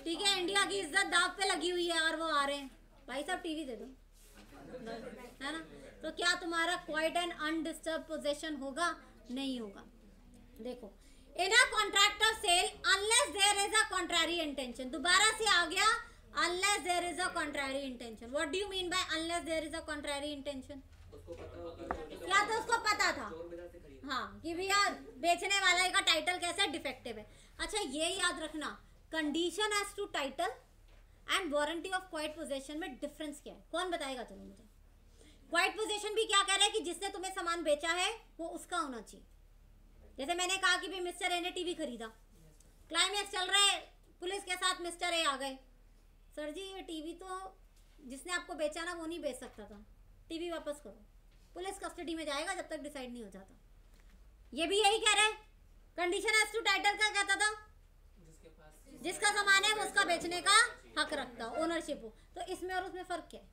ठीक है, इंडिया की इज्जत दाव पे लगी हुई है और वो आ रहे हैं, भाई साहब टीवी दे दो, है ना। तो क्या तुम्हारा क्वाइट एंड अनडिस्टर्ब पोजीशन होगा? नहीं होगा। देखो, in a contract of sale unless there is a contrary intention. दोबारा से आ गया, unless there is a contrary intention. What do you mean by unless there is a contrary intention? क्या तो उसको पता था, हाँ, कि भैया बेचने वाले का टाइटल कैसा डिफेक्टिव है। अच्छा, ये याद रखना, condition as to title and warranty of quiet possession में डिफरेंस क्या है, कौन बताएगा? चलो मुझे। क्वाइट पोजीशन भी क्या कह रहा है कि जिसने तुम्हें सामान बेचा है वो उसका होना चाहिए। जैसे मैंने कहा कि भाई मिस्टर ए ने टीवी खरीदा, क्लाइमेक्स चल रहा है, पुलिस के साथ मिस्टर ए आ गए, सर जी ये टीवी तो जिसने आपको बेचा ना वो नहीं बेच सकता था, टीवी वापस करो, पुलिस कस्टडी में जाएगा जब तक डिसाइड नहीं हो जाता। ये भी यही कह रहे हैं, कंडीशन एज टू टाइटल का कहता था, जिसका सामान है वो उसका बेचने का हक रखता, ओनरशिप हो। तो इसमें और उसमें फर्क क्या है?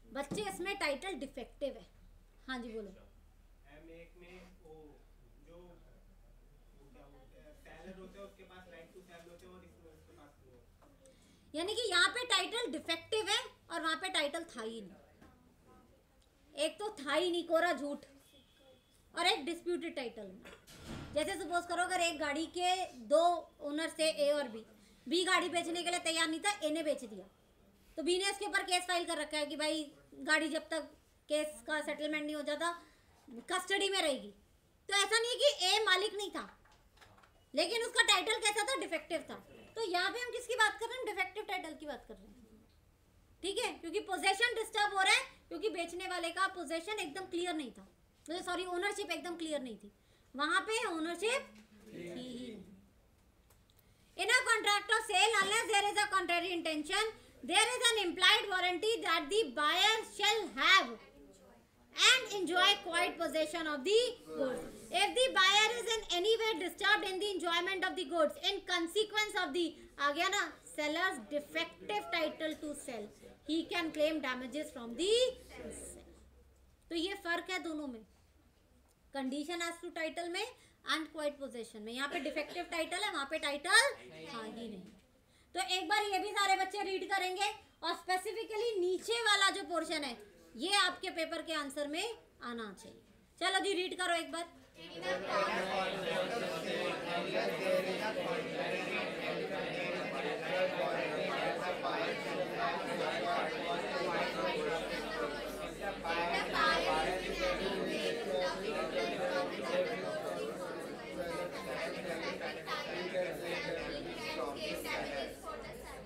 बच्चे इसमें टाइटल डिफेक्टिव है। हाँ जी बोलो। यानी कि यहाँ पे टाइटल डिफेक्टिव है और वहां पे टाइटल था ही नहीं। एक तो था ही नहीं, कोरा झूठ, और एक डिस्प्यूटेड टाइटल। जैसे सपोज करो अगर एक गाड़ी के दो ओनर थे ए और बी गाड़ी बेचने के लिए तैयार नहीं था, ए ने बेच दिया, तो बी ने इसके ऊपर केस फाइल कर रखा है कि भाई गाड़ी जब तक केस का सेटलमेंट नहीं हो जाता कस्टडी में रहेगी। तो ऐसा नहीं है कि ए मालिक नहीं था, लेकिन उसका टाइटल कैसा था? डिफेक्टिव था। तो यहाँ पे हम किसकी बात कर रहे हैं? डिफेक्टिव टाइटल की बात कर रहे हैं, ठीक है, क्योंकि पोजेशन डिस्टर्ब हो रहा है, क्योंकि बेचने वाले का पोजेशन एकदम क्लियर नहीं था, तो सॉरी ओनरशिप एकदम क्लियर नहीं थी, वहां पे ओनरशिप थी ही। In a contract of sale unless there is a contrary intention there is an implied warranty that the buyer shall have and enjoy quiet possession of the goods. If the buyer is in any way disturbed in the enjoyment of the goods in consequence of the आ गया ना seller's defective title to sell, he can claim damages from the seller. तो ये फर्क है दोनों में, condition as to title में and quite possession में। यहाँ पे डिफेक्टिव टाइटल है, वहां पे टाइटल था ही नहीं। तो एक बार ये भी सारे बच्चे रीड करेंगे, और स्पेसिफिकली नीचे वाला जो पोर्शन है ये आपके पेपर के आंसर में आना चाहिए। चलो जी रीड करो एक बार।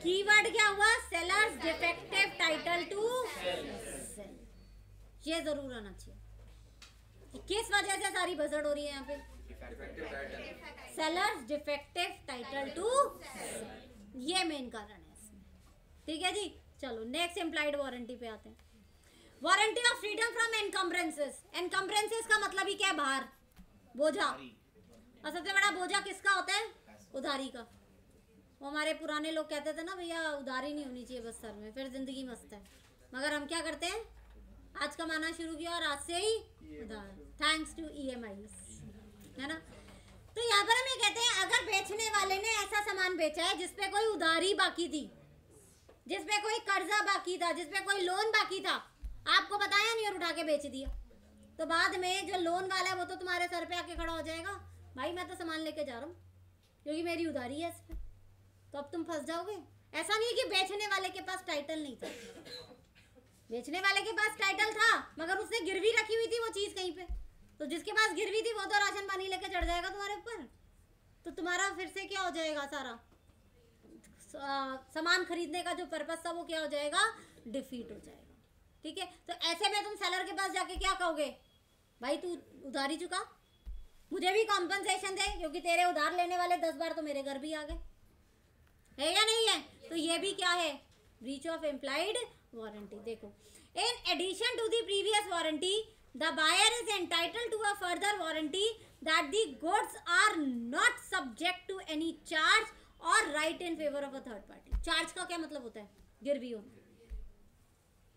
कीवर्ड क्या हुआ? Seller's defective title to sell. ये जरूर आना चाहिए। किस वजह से सारी भसड़ हो रही है यहाँ पे? Seller's defective title to sell, ये मेन कारण है इसमें, ठीक है जी। चलो नेक्स्ट एम्प्लॉयड वारंटी पे आते हैं। Warranty of freedom from encumbrances. Encumbrances का मतलब ही क्या है? बाहर बोझा। और सबसे बड़ा बोझा किसका होता है? उधारी का। वो हमारे पुराने लोग कहते थे ना भैया उधारी नहीं होनी चाहिए बस सर में, फिर जिंदगी मस्त है। मगर हम क्या करते हैं, आज कमाना शुरू किया और आज से ही उधार, थैंक्स टू EMI, है ना। तो यहाँ पर हम ये कहते हैं अगर बेचने वाले ने ऐसा सामान बेचा है जिसपे कोई उधारी बाकी थी, जिसपे कोई कर्जा बाकी था, जिसपे कोई लोन बाकी था, आपको बताया नहीं और उठा के बेच दिया, तो बाद में जो लोन वाला है वो तो तुम्हारे सर पे आके खड़ा हो जाएगा, भाई मैं तो सामान लेके जा रहा हूँ क्योंकि मेरी उधारी है इस पे, तो अब तुम फंस जाओगे। ऐसा नहीं है कि बेचने वाले के पास टाइटल नहीं था, बेचने वाले के पास टाइटल था मगर उसने गिरवी रखी हुई थी वो चीज कहीं पे, तो जिसके पास गिरवी थी वो तो राशन पानी लेके चढ़ जाएगा तुम्हारे ऊपर, तो तुम्हारा फिर से क्या हो जाएगा, सारा सामान खरीदने का जो पर्पस था वो क्या हो जाएगा, डिफीट हो जाएगा। ठीक है, तो ऐसे में तुम सेलर के पास जाके क्या कहोगे, भाई तू उधारी चुका, मुझे भी कॉम्पनसेशन दे, क्योंकि तेरे उधार लेने वाले 10 बार तो मेरे घर भी आ गए, है या नहीं है। तो ये भी क्या है, ब्रीच ऑफ इम्प्लाइड वारंटी। देखो, in addition to the previous warranty the buyer is entitled to a further warranty that the goods are not subject to any charge or right in favour of a third party. Charge का क्या मतलब होता है, गिरवी होना,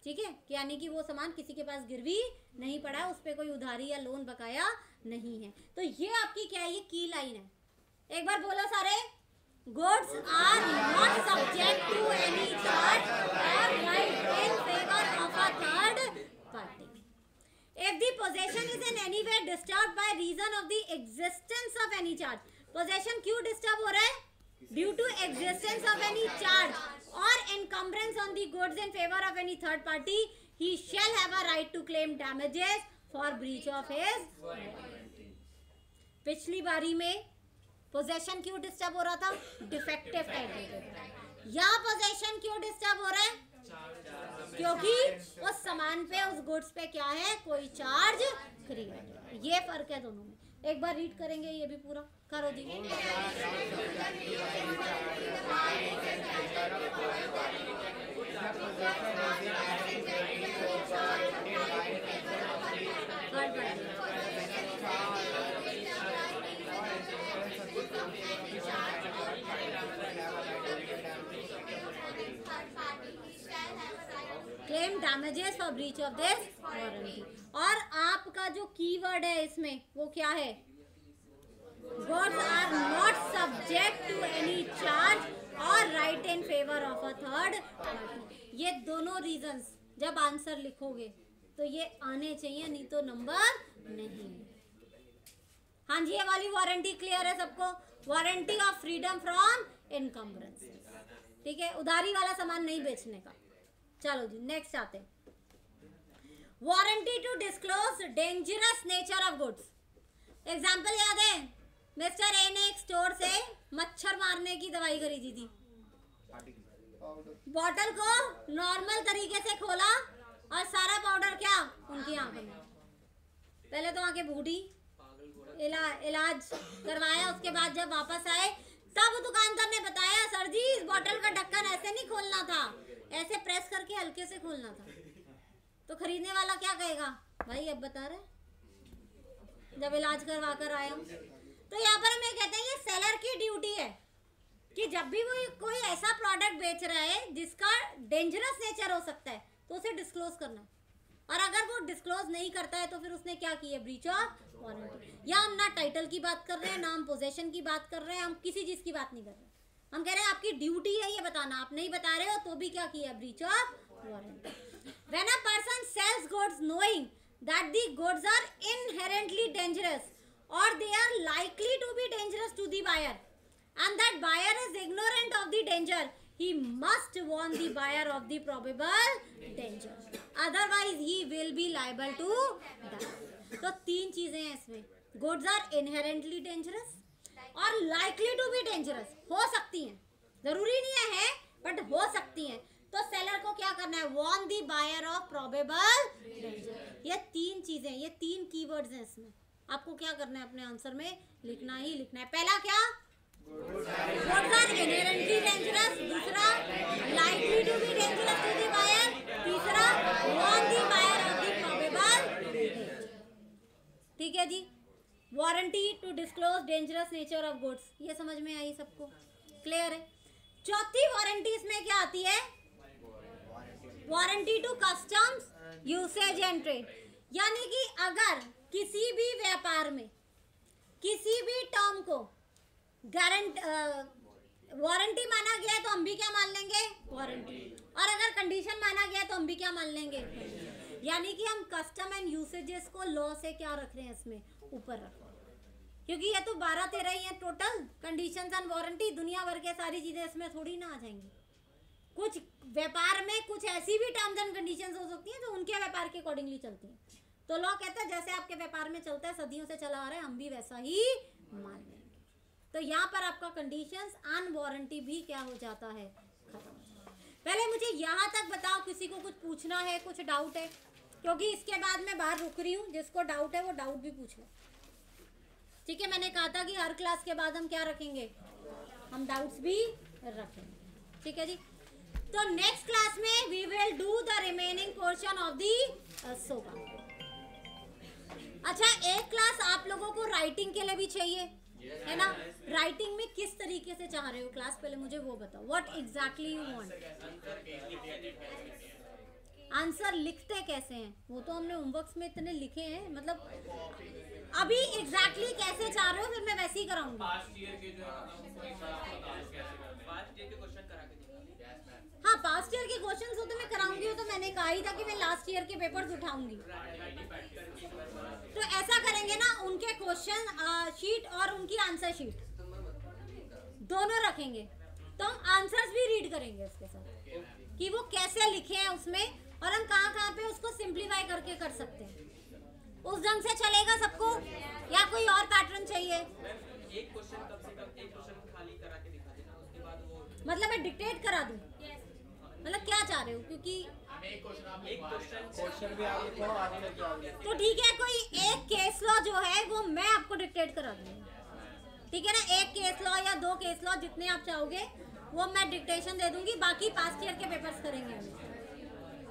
ठीक है, यानी कि वो सामान किसी के पास गिरवी नहीं पड़ा, उस पर कोई उधारी या लोन बकाया नहीं है। तो ये आपकी क्या है, ये की लाइन है। एक बार बोलो सारे, goods are not subject to any charge or right in favour of a third party. If the possession is in any way disturb by reason of the existence of any charge, possession क्यों disturb हो रहा है, due to existence of any charge or encumbrance on the goods in favor of any third party, he shall have a right to claim damages for breach of his warranty. पिछली बारी में possession क्यों disturb हो रहा था, defective title. यहाँ possession क्यों disturb हो रहा है, क्योंकि उस सामान पे, उस गुड्स पे क्या है, कोई चार्ज क्रिया। ये फर्क है दोनों में। एक बार रीड करेंगे ये भी पूरा, करो जी। Claim damages for breach of this warranty. और आपका जो कीवर्ड है इसमें वो क्या है? Goods are not subject to any charge or right in favor of a third party। ये दोनों रीजंस जब आंसर लिखोगे तो ये आने चाहिए, नहीं तो नंबर नहीं। हाँ जी, ये वाली वारंटी क्लियर है सबको? Warranty of freedom from encumbrance, ठीक है, उधारी वाला सामान नहीं बेचने का। चलो जी नेक्स्ट आते हैं। Warranty to disclose dangerous nature of goods. Example याद है? मिस्टर ए ने एक स्टोर से मच्छर मारने की दवाई खरीदी थी। बॉटल को नॉर्मल तरीके से खोला और सारा पाउडर क्या उनकी आंखों में। पहले तो आंखें बूढ़ी, इलाज करवाया, उसके बाद जब वापस आए तब दुकानदार ने बताया सर जी इस बॉटल का ढक्कन ऐसे नहीं खोलना था, ऐसे प्रेस करके हल्के से खोलना था। तो खरीदने वाला क्या कहेगा? भाई अब बता रहे जब इलाज करवा कर आया हूँ। तो यहाँ पर हमें कहते हैं ये सेलर की ड्यूटी है कि जब भी वो कोई ऐसा प्रोडक्ट बेच रहा है जिसका डेंजरस नेचर हो सकता है तो उसे डिस्क्लोज करना। और अगर वो डिस्क्लोज नहीं करता है तो फिर उसने क्या की है? Breach of warranty. या हम ना टाइटल की बात कर रहे हैं, ना हम पोजेशन की बात कर रहे हैं, हम किसी चीज की बात नहीं कर रहे। हम कह रहे हैं आपकी ड्यूटी है ये बताना, आप नहीं बता रहे हो तो भी क्या किया? Breach of warranty. When a person sells goods knowing that the goods are inherently dangerous or they are likely to be dangerous to the buyer and that buyer is ignorant of the danger, he must warn the buyer of the probable danger, otherwise he will be liable to die। तो तीन चीजें हैं इसमें, goods are inherently dangerous और likely to be dangerous, हो सकती हैं, जरूरी नहीं है बट हो सकती हैं। तो सेलर को क्या करना है? Warn the buyer of probable danger. ये तीन चीजें, ये तीन कीवर्ड्स हैं इसमें। आपको क्या करना है? अपने आंसर में लिखना ही लिखना है। पहला क्या? Goods are inherently dangerous. दूसरा likely to be dangerous to the buyer. तीसरा warn the buyer of the probable danger. ठीक है जी, warranty to disclose dangerous nature of goods, ये समझ में आई सबको? क्लियर है? चौथी वारंटी इसमें क्या आती है? Warranty to customs usage and trade. यानी कि अगर किसी भी व्यापार में किसी भी टर्म को वारंटी माना गया है तो हम भी क्या मान लेंगे? वारंटी। और अगर कंडीशन माना गया है तो हम भी क्या मान लेंगे? यानी कि हम कस्टम एंड यूसेजेस को लॉ से क्या रख रहे हैं? इसमें ऊपर रख रहे हैं, क्योंकि ये तो 12-13 ही है टोटल। कंडीशंस एंड वारंटी दुनिया भर के सारी चीजें इसमें थोड़ी ना आ जाएंगी। कुछ व्यापार में कुछ ऐसी भी टर्म्स एंड कंडीशंस हो सकती हैं जो उनके व्यापार के अकॉर्डिंगली चलती हैं। तो लॉ कहता है जैसे आपके व्यापार में चलता है, सदियों से चला आ रहा है, हम भी वैसा ही मान लेंगे। तो यहाँ पर आपका कंडीशंस एंड वारंटी भी क्या हो जाता है? खत्म। पहले मुझे यहाँ तक बताओ, किसी को कुछ पूछना है, कुछ डाउट है? क्योंकि इसके बाद मैं बाहर रुक रही हूँ, जिसको डाउट है वो डाउट भी पूछ लो। ठीक है, मैंने कहा था कि हर क्लास के बाद हम क्या रखेंगे? हम डाउट्स भी रखेंगे। ठीक है जी, तो नेक्स्ट क्लास में we will do the remaining portion of the SOGA. अच्छा, एक क्लास आप लोगों को राइटिंग के लिए भी चाहिए है ना? राइटिंग में किस तरीके से चाह रहे हो क्लास? पहले मुझे वो बताओ, what exactly you want. Answer लिखते कैसे हैं? वो तो हमने होमवर्क्स में इतने लिखे हैं, मतलब अभी एग्जैक्टली कैसे चाह रहे हो फिर मैं वैसे ही कराऊंगी। हाँ, पास्ट ईयर के क्वेश्चंस हो तो मैं कराऊंगी, हो तो मैंने कहा ही था कि मैं लास्ट ईयर के पेपर्स उठाऊंगी। तो ऐसा करेंगे ना, उनके क्वेश्चन शीट और उनकी आंसर शीट दोनों रखेंगे, तो हम आंसर्स भी रीड करेंगे उसके साथ कि वो कैसे लिखे हैं उसमें, और हम कहाँ पे उसको सिंप्लीफाई करके कर सकते हैं। उस ढंग से चलेगा सबको या कोई और पैटर्न चाहिए? एक क्वेश्चन कम से कम एक क्वेश्चन खाली करा के दिखा देना, उसके बाद वो मतलब मैं डिक्टेट करा दूं? मतलब क्या चाह रहे हो? क्योंकि एक क्वेश्चन भी आप लिखो, आगे लगे। तो ठीक है, कोई एक करा दूंगी, ठीक है ना। एक केस लॉ या 2 केस लॉ जितने आप चाहोगे वो मैं डिक्टेशन दे दूंगी, बाकी पास्ट ईयर के पेपर्स करेंगे हम,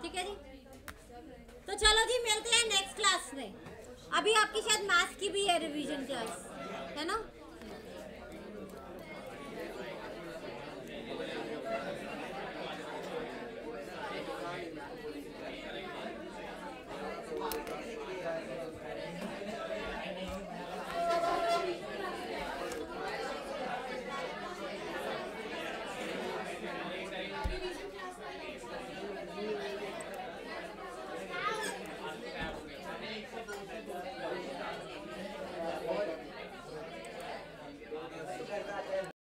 ठीक है जी। तो चलो जी मिलते हैं नेक्स्ट क्लास में। अभी आपकी शायद मैथ्स की भी है रिवीजन क्लास, है ना।